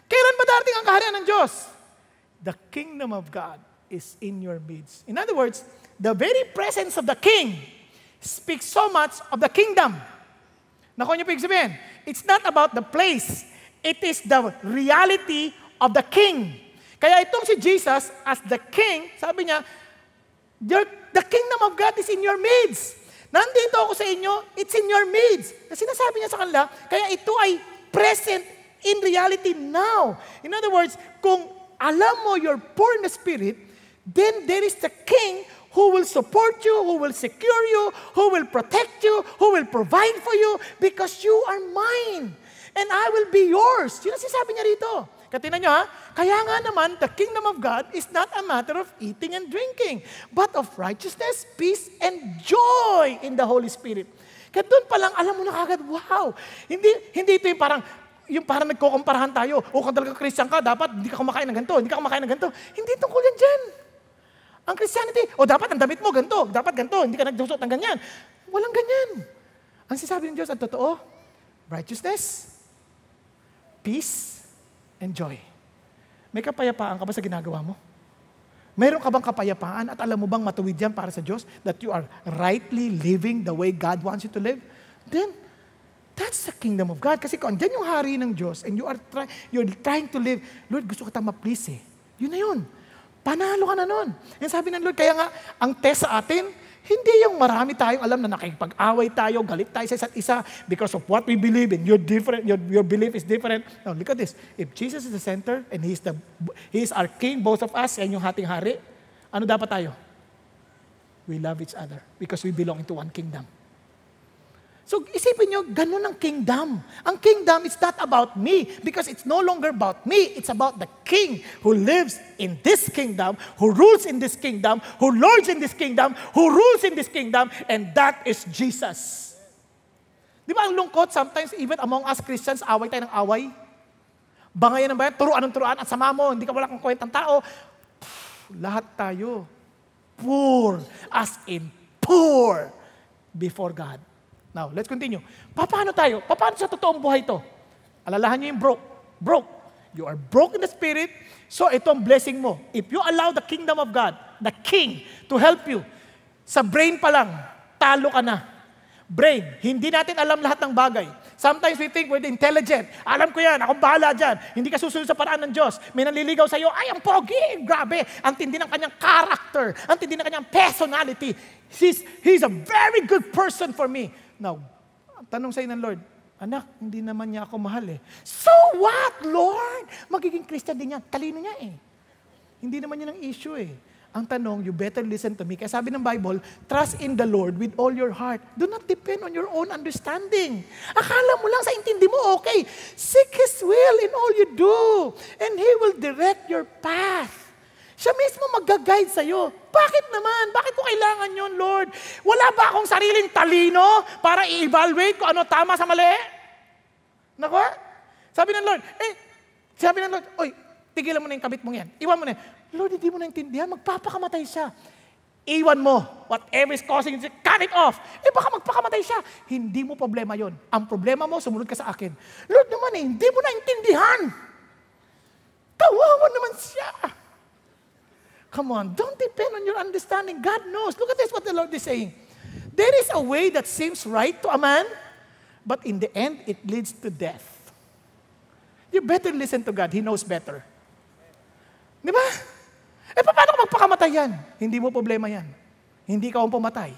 kailan ba darating ang kaharian ng Diyos? The kingdom of God is in your midst. In other words, the very presence of the King speaks so much of the kingdom. Nakuha niyo po yung sabihin? It's not about the place. It is the reality of the King. Kaya itong si Jesus, as the King, sabi niya, the kingdom of God is in your midst. Nandito ako sa inyo, it's in your midst. Kasi sinasabi niya sa kanila, kaya ito ay present in reality now. In other words, kung alam mo you're poor in the spirit, then there is the King who will support you, who will secure you, who will protect you, who will provide for you, because you are mine. And I will be yours. Yun ang sinasabi niya rito. Katinan nyo ha, kaya nga naman, the kingdom of God is not a matter of eating and drinking, but of righteousness, peace, and joy in the Holy Spirit. Kaya doon pa lang, alam mo na kagad, wow! Hindi ito yung parang nagkukumparahan tayo, o kung talaga Christian ka, dapat hindi ka kumakain ng ganito, hindi ka kumakain ng ganito. Hindi tungkol yan dyan. Ang Christianity, dapat ang damit mo ganito, dapat ganito, hindi ka nagdusot ng ganyan. Walang ganyan. Ang sinasabi ng Diyos, ang totoo, righteousness, peace and joy. May kapayapaan ka ba sa ginagawa mo? Mayroon ka bang kapayapaan at alam mo bang matuwid yan para sa Diyos? That you are rightly living the way God wants you to live? Then, that's the kingdom of God. Kasi kung andyan yung hari ng Diyos and you're trying to live, Lord, gusto kita ma-please eh. Yun na yun. Panalo ka na nun. And sabi ng Lord, kaya nga, ang test sa atin, hindi yung marami tayong alam na nakikipag-away tayo, galit tayo sa isa't isa because of what we believe in. You're different, your belief is different. No, look at this. If Jesus is the center and He is our King, both of us, yan yung hating hari, ano dapat tayo? We love each other because we belong into one kingdom. So isipin nyo, ganun ang kingdom. Ang kingdom is not about me because it's no longer about me. It's about the King who lives in this kingdom, who rules in this kingdom, who lords in this kingdom, who rules in this kingdom, and that is Jesus. Di ba ang lungkot, sometimes even among us Christians, away tayo ng away. Bangayan ng bayan, turuan ng turuan at sama mo, hindi ka wala kang kwentang tao. Lahat tayo, poor, as in poor before God. Now, let's continue. Paano tayo? Paano sa totoong buhay ito? Alalahan niyo yung broke. Broke. You are broke in the spirit, so ito ang blessing mo. If you allow the kingdom of God, the King, to help you, sa brain pa lang, talo ka na. Brain, hindi natin alam lahat ng bagay. Sometimes we think we're intelligent. Alam ko yan, akong bahala dyan. Hindi ka susunod sa paraan ng Diyos. May nanliligaw sa'yo, ay, ang pogi, grabe. Ang tindi ng kanyang character, ang tindi ng kanyang personality. He's a very good person for me. Now, tanong sa'yo ng Lord, anak, hindi naman niya ako mahal eh. So what, Lord? Magiging Christian din yan. Talino niya eh. Hindi naman yun ang issue eh. Ang tanong, you better listen to me. Kaya sabi ng Bible, trust in the Lord with all your heart. Do not depend on your own understanding. Akala mo lang sa intindi mo, okay. Seek His will in all you do. And He will direct your path. Siya mismo mag-guide sa'yo. Bakit naman? Bakit ko kailangan yun, Lord? Wala ba akong sariling talino para i-evaluate kung ano tama sa mali? Naku? Sabi ng Lord, oy, tigilan mo na yung kabit mong yan. Iwan mo na yan. Lord, hindi mo naintindihan. Magpapakamatay siya. Iwan mo. Whatever is causing it, cut it off. Baka magpakamatay siya. Hindi mo problema yon. Ang problema mo, sumunod ka sa akin. Lord naman hindi mo naintindihan. Kawawa naman siya. Come on, don't depend on your understanding. God knows. Look at this, what the Lord is saying. There is a way that seems right to a man, but in the end, it leads to death. You better listen to God. He knows better. Di ba? Paano ka magpakamatay yan? Hindi mo problema yan. Hindi ka ang pumatay.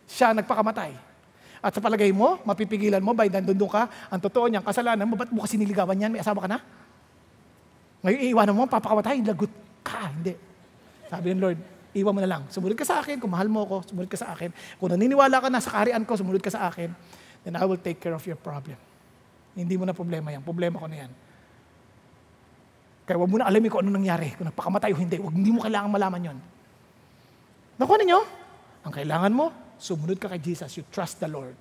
Siya nagpakamatay. At sa palagay mo, mapipigilan mo, by nandun ka, ang totoo niyang kasalanan mo, ba't mo kasi niligawan yan? May asawa ka na? Ngayon, iiwanan mo, papakamatay, lagot ka. Hindi. Sabi ng Lord, iwan mo na lang. Sumunod ka sa akin, kung mahal mo ako, sumunod ka sa akin. Kung naniniwala ka na sa kaharian ko, sumunod ka sa akin, then I will take care of your problem. Hindi mo na problema yan. Problema ko na yan. Kaya huwag mo na alamin kung ano nangyari, kung nagpakamatay o hindi. Hindi mo kailangan malaman yon. Nakuha ninyo? Ang kailangan mo, sumunod ka kay Jesus. You trust the Lord.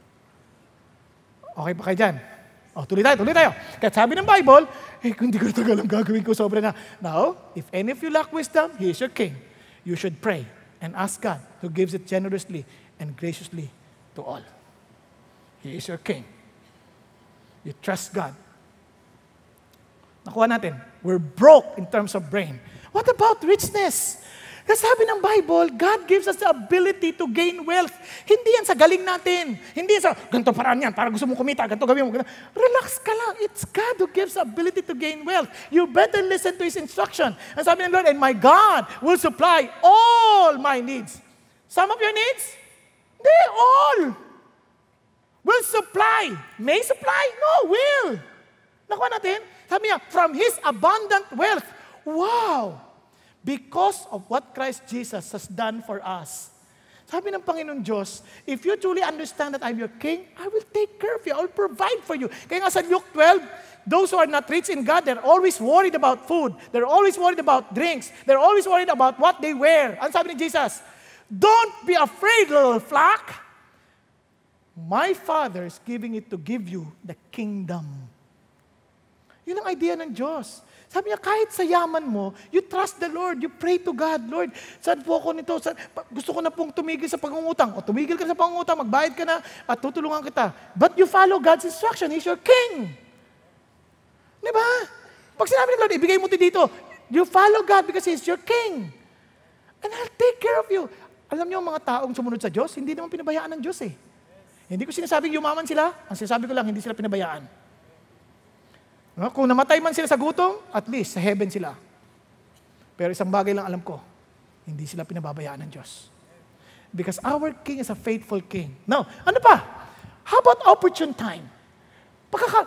Okay pa kayo dyan? Tuloy tayo. Kaya sabi ng Bible, kung hindi ko tagal ang gagawin ko, sobra na. Now, if any of you lack wisdom, He is your King. You should pray and ask God who gives it generously and graciously to all. He is your King. You trust God. Nakuha natin, we're broke in terms of brain. What about richness? Kasi sabi ng Bible, God gives us the ability to gain wealth. Hindi yan sa galing natin. Hindi yan sa, ganito paraan yan, para gusto mong kumita, ganito gawin mo. Ganito. Relax ka lang. It's God who gives the ability to gain wealth. You better listen to His instruction. And sabi ng Lord, and my God will supply all my needs. Some of your needs? Hindi, all. Will supply. May supply? No, will. Nakuha natin? Sabi niya, from His abundant wealth. Wow! Because of what Christ Jesus has done for us. Sabi ng Panginoon Diyos, if you truly understand that I'm your King, I will take care of you. I will provide for you. Kaya nga sa Luke 12, those who are not rich in God, they're always worried about food. They're always worried about drinks. They're always worried about what they wear. Ano sabi ni Jesus? Don't be afraid, little flock. My Father is giving it to give you the kingdom. Yun ang idea ng Diyos. Sabi niya, kahit sa yaman mo, you trust the Lord, you pray to God, Lord, saan po ako nito? Gusto ko na pong tumigil sa pangungutang. O tumigil ka sa pangungutang, magbayad ka na, at tutulungan kita. But you follow God's instruction. He's your King. Di ba? Pag sinabi ng Lord, ibigay mo ito dito, you follow God because He's your King. And I'll take care of you. Alam niyo, mga taong sumunod sa Diyos, hindi naman pinabayaan ng Diyos eh. Hindi ko sinasabing yumaman sila, ang sinasabi ko lang, hindi sila pinabayaan. No? Kung namatay man sila sa gutom, at least sa heaven sila. Pero isang bagay lang alam ko, hindi sila pinababayaan ng Diyos. Because our King is a faithful King. Now, ano pa? How about opportune time?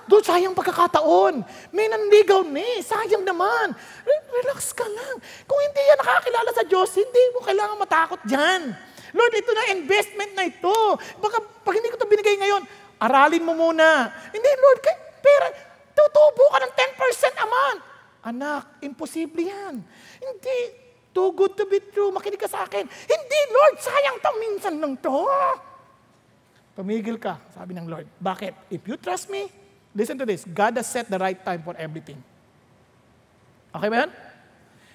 Doon sayang pagkakataon. May nanligaw sayang naman. Relax ka lang. Kung hindi yan nakakilala sa Diyos, hindi mo kailangan matakot dyan. Lord, ito na investment na ito. Baka pag hindi ko ito binigay ngayon, aralin mo muna. Hindi, Lord, pera, tutubo ka ng 10% a month. Anak, imposible yan. Hindi, too good to be true. Makinig ka sa akin. Hindi, Lord, sayang to, minsan lang to. Tumigil ka, sabi ng Lord. Bakit? If you trust me, listen to this. God has set the right time for everything. Okay ba yan?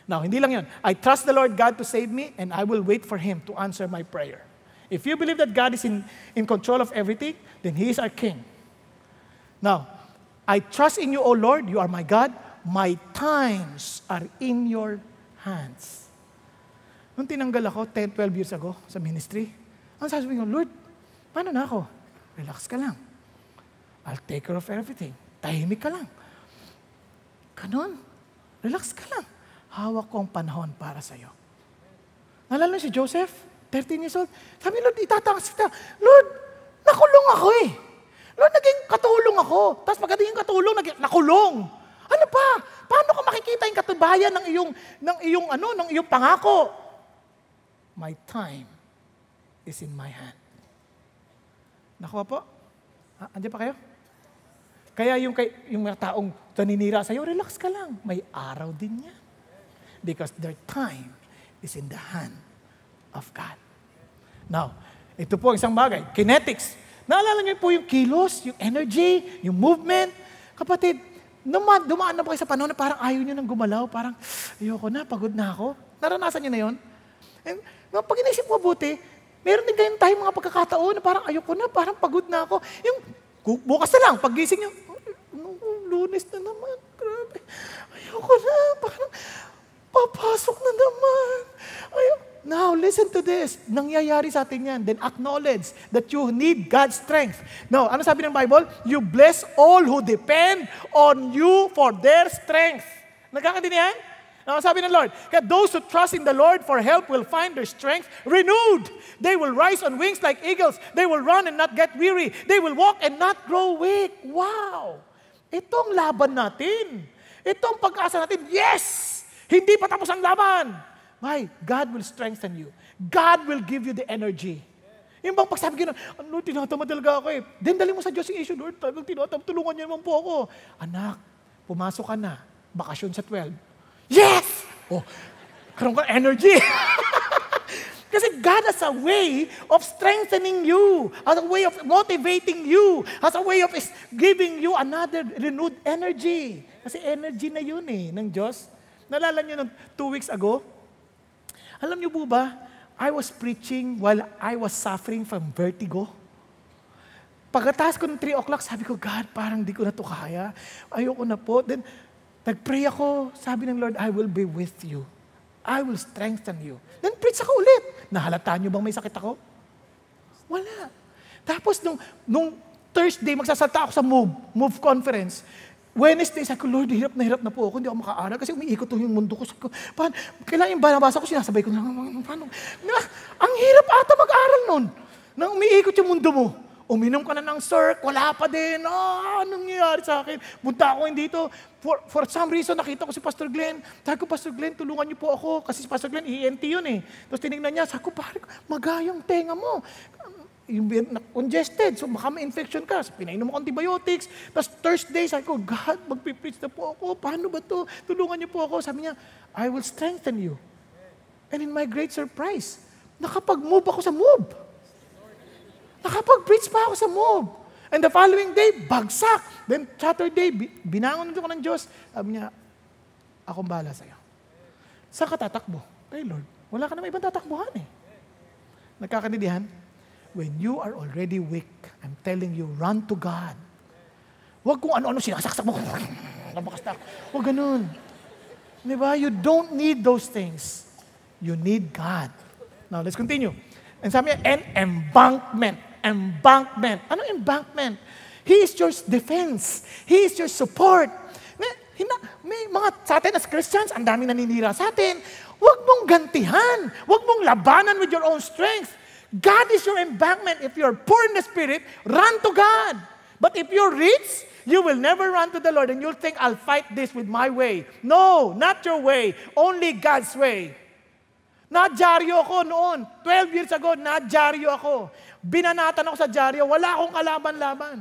Now, hindi lang yun. I trust the Lord God to save me and I will wait for Him to answer my prayer. If you believe that God is in control of everything, then He is our King. Now, I trust in you, O Lord. You are my God. My times are in your hands. Nung tinanggal ako 10, 12 years ago sa ministry, ang sasabihin ko, Lord, paano na ako? Relax ka lang. I'll take care of everything. Tahimik ka lang. Ganon. Relax ka lang. Hawak ko ang panahon para sa'yo. Nalala si Joseph, 13 years old. Sabi, Lord, itatangas kita. Lord, nakulong ako eh. Lord, naging katulong ako. Tapos pagdating katulong, nakulong. Ano pa? Paano ko makikita yung katubayan ng iyong pangako? My time is in my hand. Nakuha po? Andiyan pa kayo? Kaya yung mga taong naninira sa'yo, relax ka lang. May araw din yan. Because their time is in the hand of God. Now, ito po isang bagay. Kinetics. Naalala niyo po yung kilos, yung energy, yung movement. Kapatid, dumaan na po kayo sa panahon na parang ayaw niyo nang gumalaw. Parang, ayoko na, pagod na ako. Naranasan niyo na yun? And, pag inisip mo buti, meron din ganyan tayong mga pagkakataon na parang ayoko na, parang pagod na ako. Yung bukas na lang, paggising niyo, Lunes na naman, grabe. Ayoko na, parang papasok na naman. Now, listen to this. Nangyayari sa atin yan. Then acknowledge that you need God's strength. Now, ano sabi ng Bible? You bless all who depend on you for their strength. Nagkakaintindihan? Now, sabi ng Lord, those who trust in the Lord for help will find their strength renewed. They will rise on wings like eagles. They will run and not get weary. They will walk and not grow weak. Wow! Itong laban natin. Itong pag-asa natin. Yes! Hindi pa tapos ang laban. Why? God will strengthen you. God will give you the energy. Yung bang pagsabi ko na, Lord, tinatamad talaga ako eh. Then dali mo sa Diyos yung issue, Lord, tulungan niyo naman po ako. Anak, pumasok ka na. Bakasyon sa 12. Yes! Oh, karoon ka energy. Kasi God has a way of strengthening you, has a way of motivating you, has a way of giving you another renewed energy. Kasi energy na yun eh, ng Diyos. Nalala niyo nung 2 weeks ago? Alam niyo po ba, I was preaching while I was suffering from vertigo. Pagkatapos ko ng 3 o'clock, sabi ko, God, parang di ko na ito kaya. Ayoko na po. Then, nag-pray ako. Sabi ng Lord, I will be with you. I will strengthen you. Then, preach ako ulit. Nahalataan niyo bang may sakit ako? Wala. Tapos, nung Thursday, magsasalta ako sa Move Conference. Wednesday, sabi ko, Lord, hirap na po ako. Hindi ako makaaral kasi umiikot yung mundo ko. Sabi ko, kailangan yung banabasa ko, sinasabay ko, paano? Ang hirap ata mag-aral nun. Nang umiikot yung mundo mo. Uminom ka na ng Circ, wala pa din. Anong nangyayari sa akin? Punta ako dito. For some reason, nakita ko si Pastor Glenn. Sabi ko, Pastor Glenn, tulungan niyo po ako. Kasi si Pastor Glenn, ENT yun eh. Tapos tinignan niya, sabi ko, pare, magayang tenga mo. Yung congested, so baka may infection ka. So, pinainom mo antibiotics. Tapos Thursday, sabi ko, God, magpipreach na po ako. Paano ba to? Tulungan niyo po ako. Sabi niya, I will strengthen you. And in my great surprise, nakapag-move ako sa Move. Nakapag-preach pa ako sa Move. And the following day, bagsak. Then Saturday, binangon ko ng Diyos. Sabi niya, akong bahala sa'yo. Saan ka tatakbo? Kay Lord, wala ka naman ibang tatakbuhan eh. Nagkakaintindihan? When you are already weak, I'm telling you, run to God. Huwag kung ano-ano sinasaksak mo. Huwag ganun. Diba? You don't need those things. You need God. Now, let's continue. And sabi niya, and embankment. Embankment. Anong embankment? He is your defense. He is your support. May mga sa atin as Christians, ang daming naninira sa atin. Huwag mong gantihan. Huwag mong labanan with your own strength. God is your embankment. If you're poor in the spirit, run to God. But if you're rich, you will never run to the Lord and you'll think, I'll fight this with my way. No, not your way. Only God's way. Nadyaryo ako noon. 12 years ago, nadyaryo ako. Binanatan ako sa dyaryo. Wala akong kalaban-laban.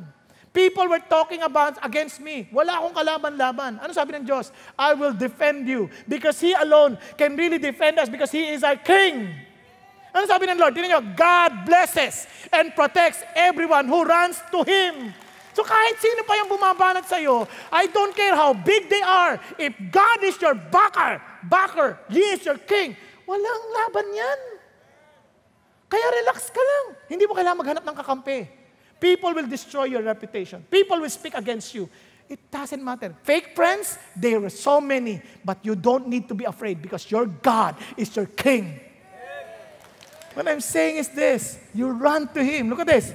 People were talking against me. Wala akong kalaban-laban. Ano sabi ng Diyos? I will defend you because He alone can really defend us because He is our King. Ano sabi ng Lord? Tingnan nyo, God blesses and protects everyone who runs to Him. So kahit sino pa yung bumabanat sa'yo, I don't care how big they are. If God is your backer, He is your King, walang laban yan. Kaya relax ka lang. Hindi mo kailangan maghanap ng kakampi. People will destroy your reputation. People will speak against you. It doesn't matter. Fake friends, there are so many. But you don't need to be afraid because your God is your King. What I'm saying is this. You run to Him. Look at this.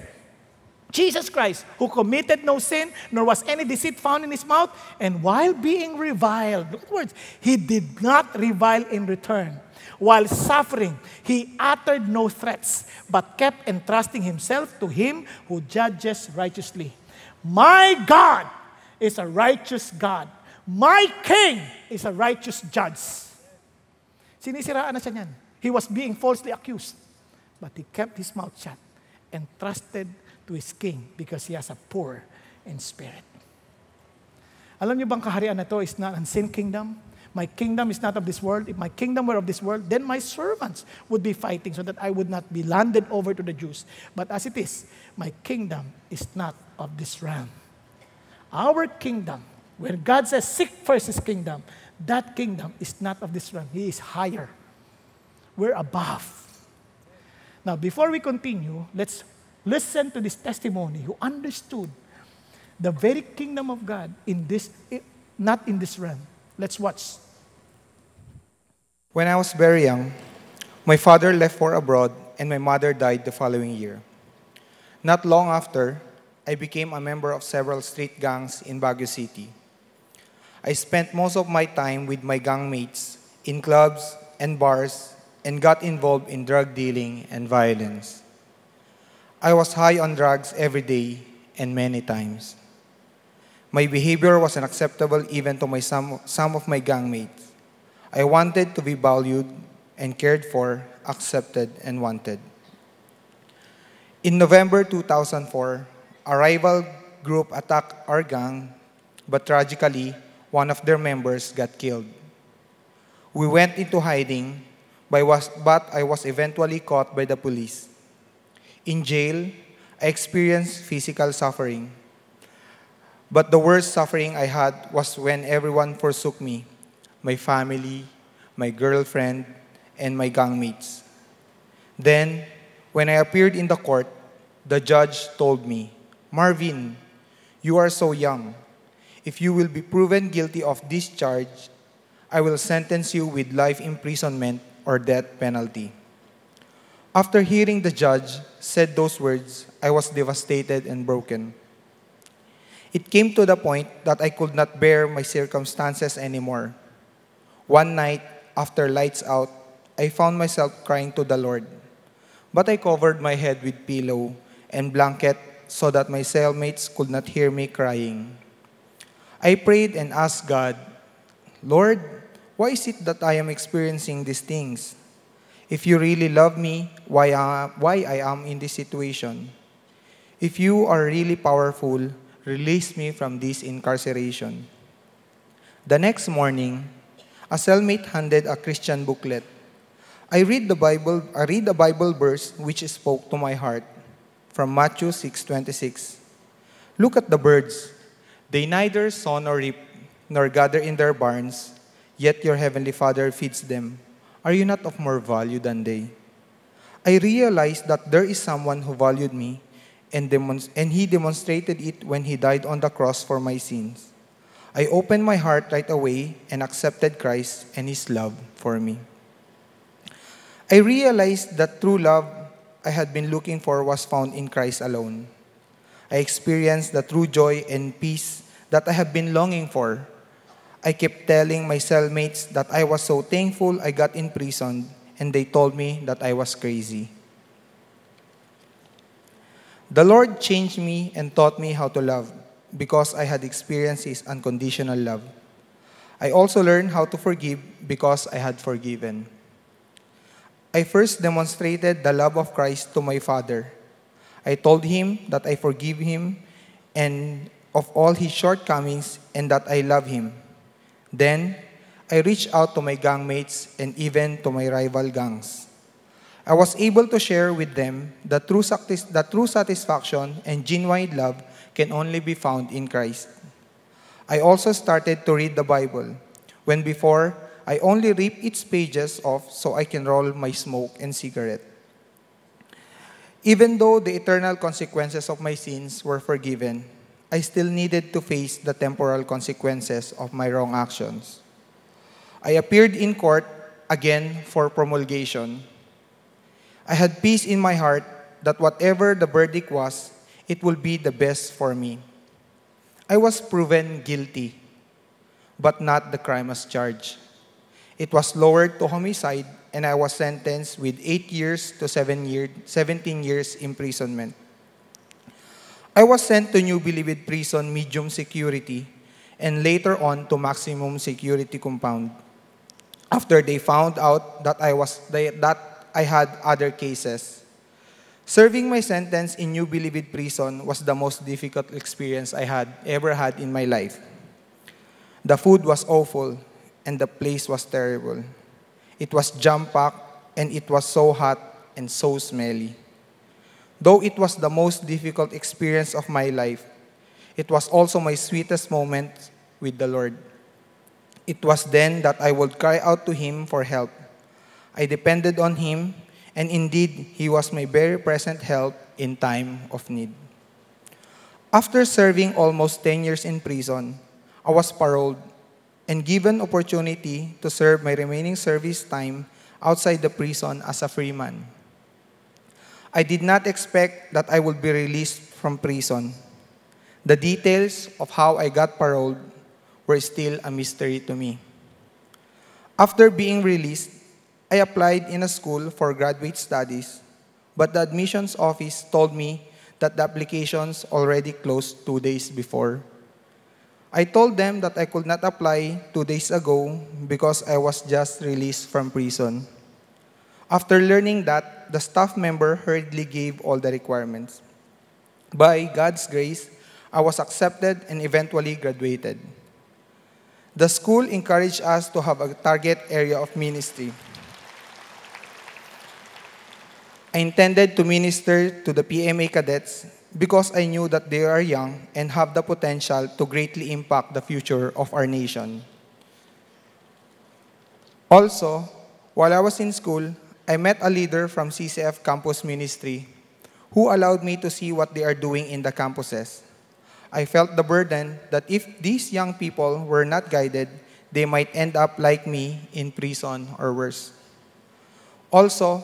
Jesus Christ, who committed no sin, nor was any deceit found in His mouth, and while being reviled, look at the words, He did not revile in return. While suffering, He uttered no threats, but kept entrusting Himself to Him who judges righteously. My God is a righteous God. My King is a righteous judge. Sinisiraan na siya niyan. He was being falsely accused, but he kept his mouth shut and trusted to his King because he has a poor in spirit. Alam niyo bang kaharian na to is not an sin kingdom? My kingdom is not of this world. If my kingdom were of this world, then my servants would be fighting so that I would not be landed over to the Jews. But as it is, my kingdom is not of this realm. Our kingdom, when God says, seek first His kingdom, that kingdom is not of this realm. He is higher. We're above. Now, before we continue, let's listen to this testimony who understood the very kingdom of God in this, not in this realm. Let's watch. When I was very young, my father left for abroad and my mother died the following year. Not long after, I became a member of several street gangs in Baguio City. I spent most of my time with my gang mates in clubs and bars and got involved in drug dealing and violence. I was high on drugs every day and many times. My behavior was unacceptable even to some of my gang mates. I wanted to be valued and cared for, accepted, and wanted. In November 2004, a rival group attacked our gang, but tragically, one of their members got killed. We went into hiding, but I was eventually caught by the police. In jail, I experienced physical suffering. But the worst suffering I had was when everyone forsook me, my family, my girlfriend, and my gang mates. Then, when I appeared in the court, the judge told me, "Marvin, you are so young. If you will be proven guilty of this charge, I will sentence you with life imprisonment or death penalty." After hearing the judge said those words, I was devastated and broken. It came to the point that I could not bear my circumstances anymore. One night, after lights out, I found myself crying to the Lord. But I covered my head with pillow and blanket so that my cellmates could not hear me crying. I prayed and asked God, "Lord, why is it that I am experiencing these things? If you really love me, why I am in this situation? If you are really powerful, release me from this incarceration." The next morning, a cellmate handed a Christian booklet. I read the Bible verse which spoke to my heart from Matthew 6:26. "Look at the birds. They neither sow nor reap, nor gather in their barns, yet your heavenly Father feeds them. Are you not of more value than they?" I realized that there is someone who valued me and he demonstrated it when he died on the cross for my sins. I opened my heart right away and accepted Christ and his love for me. I realized that true love I had been looking for was found in Christ alone. I experienced the true joy and peace that I have been longing for. I kept telling my cellmates that I was so thankful I got imprisoned, and they told me that I was crazy. The Lord changed me and taught me how to love because I had experienced His unconditional love. I also learned how to forgive because I had forgiven. I first demonstrated the love of Christ to my father. I told him that I forgive him and of all his shortcomings and that I love him. Then, I reached out to my gang mates and even to my rival gangs. I was able to share with them that true satisfaction and genuine love can only be found in Christ. I also started to read the Bible, when before, I only rip its pages off so I can roll my smoke and cigarette. Even though the eternal consequences of my sins were forgiven, I still needed to face the temporal consequences of my wrong actions. I appeared in court again for promulgation. I had peace in my heart that whatever the verdict was, it will be the best for me. I was proven guilty, but not the crime as charged. It was lowered to homicide, and I was sentenced with 8 years to 17 years imprisonment. I was sent to New Bilibid Prison medium security and later on to maximum security compound after they found out that I had other cases. Serving my sentence in New Bilibid Prison was the most difficult experience I had ever had in my life. The food was awful and the place was terrible. It was jam-packed and it was so hot and so smelly. Though it was the most difficult experience of my life, it was also my sweetest moment with the Lord. It was then that I would cry out to Him for help. I depended on Him, and indeed, He was my very present help in time of need. After serving almost 10 years in prison, I was paroled and given opportunity to serve my remaining service time outside the prison as a free man. I did not expect that I would be released from prison. The details of how I got paroled were still a mystery to me. After being released, I applied in a school for graduate studies, but the admissions office told me that the applications already closed 2 days before. I told them that I could not apply 2 days ago because I was just released from prison. After learning that, the staff member hurriedly gave all the requirements. By God's grace, I was accepted and eventually graduated. The school encouraged us to have a target area of ministry. I intended to minister to the PMA cadets because I knew that they are young and have the potential to greatly impact the future of our nation. Also, while I was in school, I met a leader from CCF Campus Ministry who allowed me to see what they are doing in the campuses. I felt the burden that if these young people were not guided, they might end up like me in prison or worse. Also,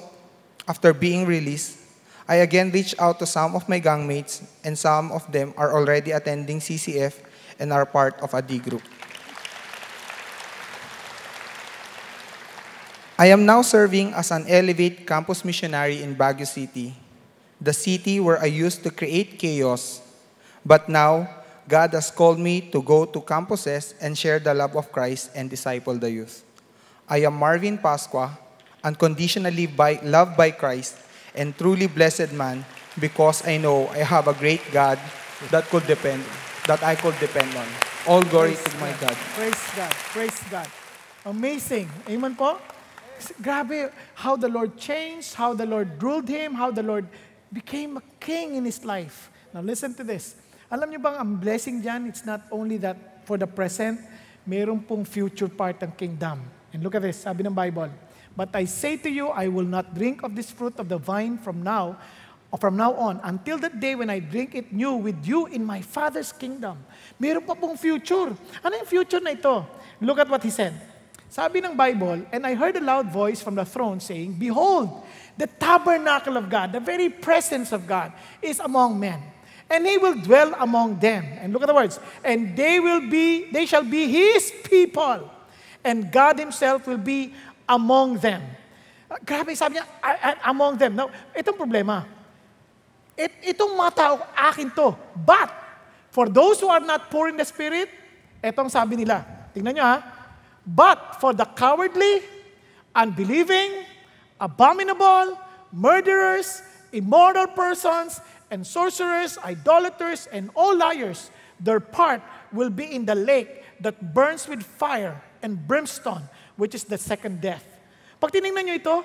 after being released, I again reached out to some of my gangmates, and some of them are already attending CCF and are part of a D group. I am now serving as an Elevate campus missionary in Baguio City, the city where I used to create chaos. But now, God has called me to go to campuses and share the love of Christ and disciple the youth. I am Marvin Pasqua, unconditionally loved by Christ, and truly blessed man because I know I have a great God that I could depend on. All glory to my God. Praise God. Praise God. Amazing. Amen po? Grabe how the Lord changed, how the Lord ruled him, how the Lord became a king in his life. Now listen to this. Alam niyo bang ang blessing dyan, it's not only that for the present, mayroon pong future part ng kingdom. And look at this, sabi ng Bible, "But I say to you, I will not drink of this fruit of the vine from now from now on, until the day when I drink it new with you in my Father's kingdom. Meron pa pong future. Ano yung future na ito? Look at what he said. Sabi ng Bible, and I heard a loud voice from the throne saying, Behold, the tabernacle of God, the very presence of God, is among men. And He will dwell among them. And look at the words. And they shall be His people. And God Himself will be among them. Grabe, sabi niya, among them. Now, itong problema. Itong mga tao, akin to. But, for those who are not poor in the Spirit, itong sabi nila. Tingnan niyo ha. But, for the cowardly, unbelieving, abominable, murderers, immoral persons, and sorcerers, idolaters, and all liars, their part will be in the lake that burns with fire and brimstone, which is the second death. Pag tinignan nyo ito,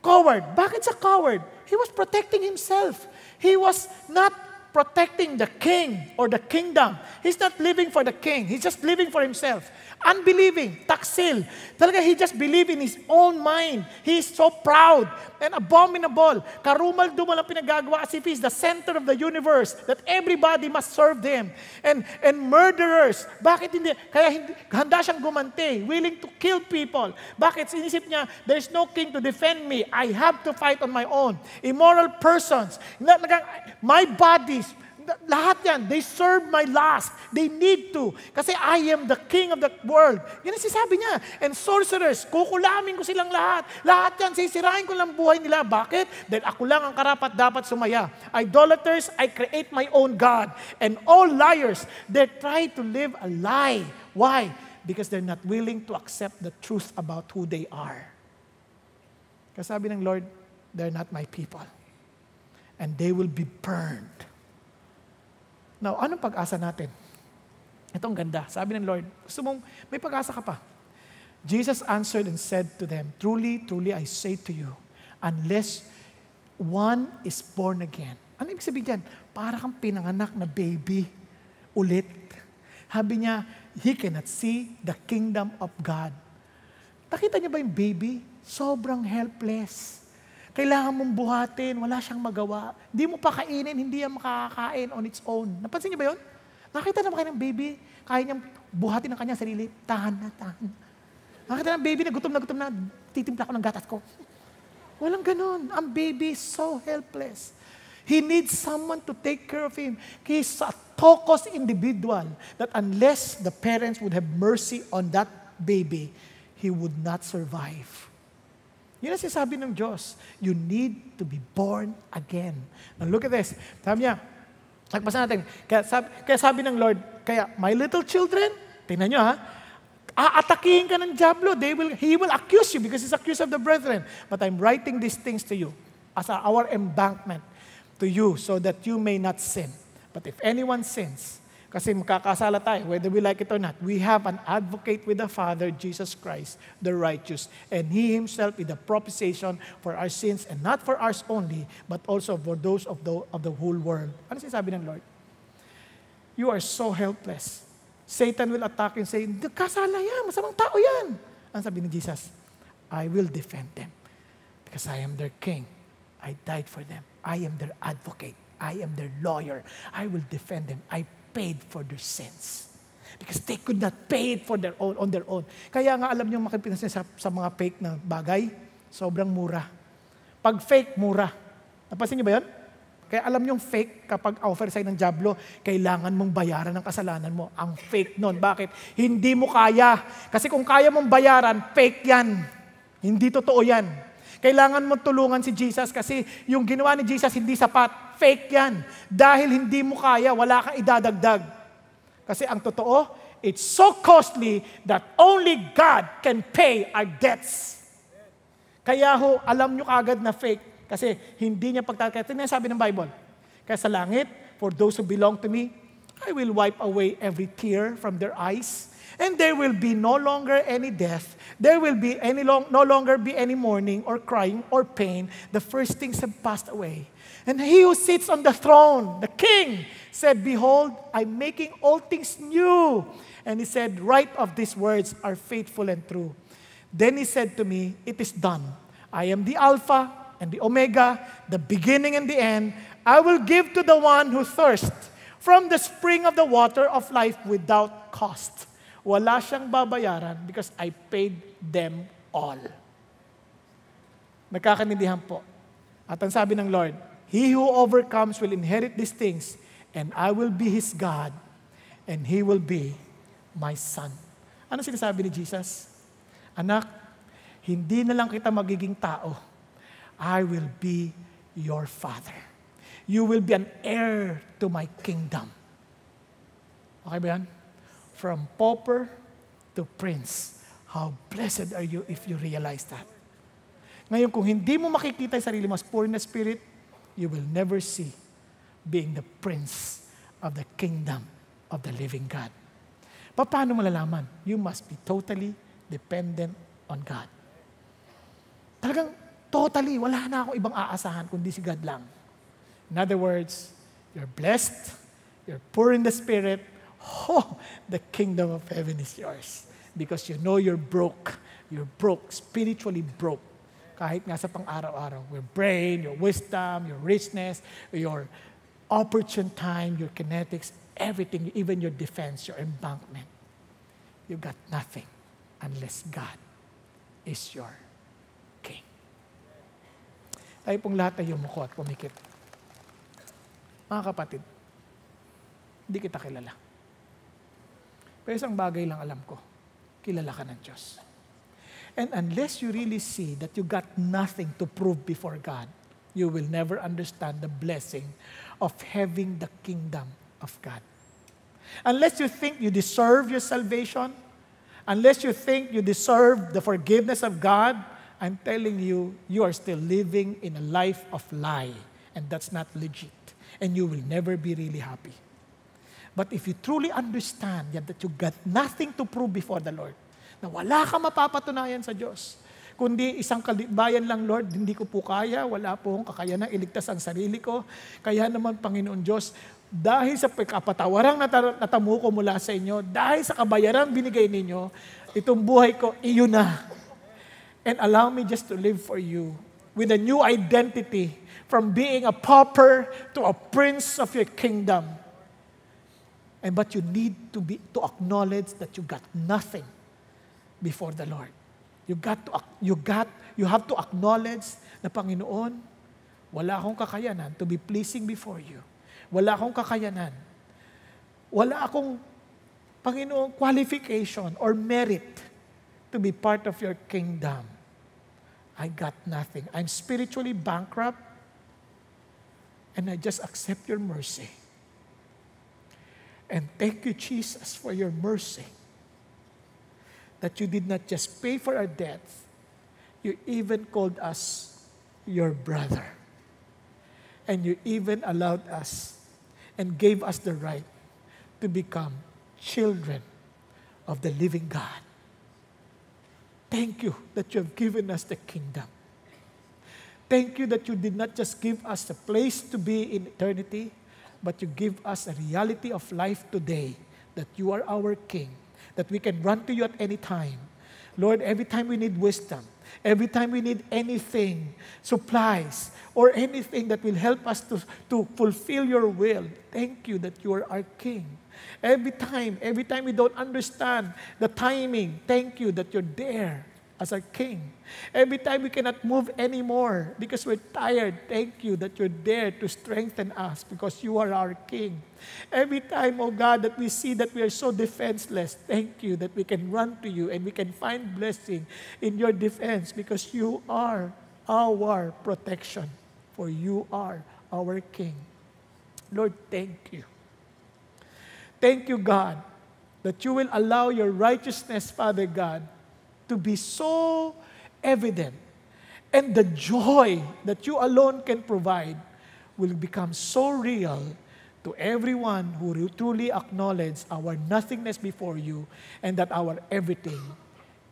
coward. Bakit sa coward? He was protecting himself. He was not protecting the king or the kingdom. He's not living for the king. He's just living for himself. Unbelieving, taksil. Talaga, he just believed in his own mind. He is so proud and abominable. Karumal-dumal ang pinagagawa as if he's the center of the universe, that everybody must serve him. And murderers. Bakit hindi? Kaya handa siyang gumanti, willing to kill people. Bakit? Inisip niya, there's no king to defend me. I have to fight on my own. Immoral persons. My bodies, lahat yan, they serve my lust. They need to. Kasi I am the king of the world. Yan ang sinasabi niya. And sorcerers, kukulamin ko silang lahat. Lahat yan, sisirain ko lang buhay nila. Bakit? Dahil ako lang ang karapat dapat sumaya. Idolaters, I create my own God. And all liars, they try to live a lie. Why? Because they're not willing to accept the truth about who they are. Kasi sabi ng Lord, they're not my people. And they will be burned. Now, anong pag-asa natin? Ito ang ganda. Sabi ng Lord, gusto mong may pag-asa ka pa. Jesus answered and said to them, Truly, truly, I say to you, unless one is born again. Ano ibig sabihin dyan? Para kang pinanganak na baby ulit. Sabi niya, he cannot see the kingdom of God. Nakita niyo ba yung baby? Sobrang helpless. Kailangan mong buhatin, wala siyang magawa. Hindi mo pa kainin, hindi yan makakain on its own. Napansin niyo ba yun? Nakita na ba kayo ng baby? Kaya niyang buhatin ang kanyang sarili. Tahan na, tahan. Nakita ng baby na gutom na, titimpla ko ng gatas ko. Walang ganun. Ang baby is so helpless. He needs someone to take care of him. He's a focused individual that unless the parents would have mercy on that baby, he would not survive. Yun ang sinasabi ng Diyos. You need to be born again. Now look at this. Sabi niya, nagpasa natin, kaya sabi ng Lord, kaya my little children, tingnan nyo ha, aatakihin ka ng Diablo. He will accuse you because he's accused of the brethren. But I'm writing these things to you as our embankment to you so that you may not sin. But if anyone sins, kasi makakasala tayo, whether we like it or not, we have an advocate with the Father, Jesus Christ, the righteous. And He Himself is the propitiation for our sins, and not for ours only, but also for those of the whole world. Ano sinasabi ng Lord? You are so helpless. Satan will attack you and say, kasala yan, masamang tao yan. Ang sabi ni Jesus, I will defend them because I am their king. I died for them. I am their advocate. I am their lawyer. I will defend them. I paid for their sins. Because they could not pay it for their own, on their own. Kaya nga alam niyo makipinas niya sa mga fake na bagay, sobrang mura. Pag fake, mura. Napansin niyo ba yun? Kaya alam niyo fake, kapag offer sa'yo ng Diablo, kailangan mong bayaran ng kasalanan mo. Ang fake nun. Bakit? Hindi mo kaya. Kasi kung kaya mong bayaran, fake yan. Hindi totoo yan. Kailangan mo tulungan si Jesus kasi yung ginawa ni Jesus hindi sapat. Fake yan. Dahil hindi mo kaya, wala kang idadagdag. Kasi ang totoo, it's so costly that only God can pay our debts. Kaya ho, alam nyo kagad na fake. Kasi hindi niya pagtatagay. Ito na sabi ng Bible. Kaya sa langit, for those who belong to me, I will wipe away every tear from their eyes. And there will be no longer any death. There will be no longer be any mourning or crying or pain. The first things have passed away. And He who sits on the throne, the King, said, Behold, I'm making all things new. And He said, Write of these words are faithful and true. Then He said to me, It is done. I am the Alpha and the Omega, the beginning and the end. I will give to the one who thirsts from the spring of the water of life without cost. Wala siyang babayaran because I paid them all. Nagkakanindihan po. At ang sabi ng Lord, He who overcomes will inherit these things, and I will be his God, and he will be my son. Ano sinasabi ni Jesus? Anak, hindi na lang kita magiging tao. I will be your father. You will be an heir to my kingdom. Okay ba yan? From pauper to prince. How blessed are you if you realize that. Ngayon, kung hindi mo makikita yung sarili mo as poor in the spirit, you will never see being the prince of the kingdom of the living God. Paano malalaman? You must be totally dependent on God. Talagang totally, wala na akong ibang aasahan kundi si God lang. In other words, you're blessed, you're poor in the spirit, the kingdom of heaven is yours. Because you know you're broke, spiritually broke. Kahit nga sa pang-araw-araw, your brain, your wisdom, your richness, your opportune time, your kinetics, everything, even your defense, your embankment. You got nothing unless God is your King. Tayo pong lahat ay yumuko at pumikit. Mga kapatid, hindi kita kilala. Pero isang bagay lang alam ko, kilala ka ng Diyos. And unless you really see that you got nothing to prove before God, you will never understand the blessing of having the kingdom of God. Unless you think you deserve your salvation, unless you think you deserve the forgiveness of God, I'm telling you, you are still living in a life of lie, and that's not legit. And you will never be really happy. But if you truly understand that you got nothing to prove before the Lord, na wala ka mapapatunayan sa Diyos, kundi isang kalibayan lang, Lord, hindi ko po kaya, wala po akong kakayanan iligtas ang sarili ko. Kaya naman, Panginoon Diyos, dahil sa kapatawarang natamo ko mula sa inyo, dahil sa kabayarang binigay ninyo, itong buhay ko, iyon na. And allow me just to live for you with a new identity from being a pauper to a prince of your kingdom. But you need to acknowledge that you got nothing before the Lord. You have to acknowledge na, Panginoon, wala akong kakayanan to be pleasing before you. Wala akong kakayanan. Wala akong, Panginoon, qualification or merit to be part of your kingdom. I got nothing. I'm spiritually bankrupt, and I just accept your mercy. And thank you, Jesus, for your mercy. That you did not just pay for our debts, you even called us your brother. And you even allowed us and gave us the right to become children of the living God. Thank you that you have given us the kingdom. Thank you that you did not just give us a place to be in eternity, but you give us a reality of life today, that you are our King, that we can run to you at any time. Lord, every time we need wisdom, every time we need anything, supplies, or anything that will help us to fulfill your will, thank you that you are our King. Every time we don't understand the timing, thank you that you're there as our King. Every time we cannot move anymore because we're tired, thank you that you're there to strengthen us because you are our King. Every time, oh God, that we see that we are so defenseless, thank you that we can run to you and we can find blessing in your defense because you are our protection, for you are our King. Lord, thank you. Thank you, God, that you will allow your righteousness, Father God, to be so evident, and the joy that you alone can provide will become so real to everyone who truly acknowledges our nothingness before you and that our everything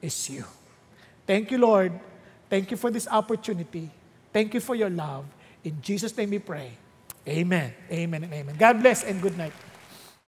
is you. Thank you, Lord. Thank you for this opportunity. Thank you for your love. In Jesus' name we pray. Amen. Amen and amen. God bless and good night.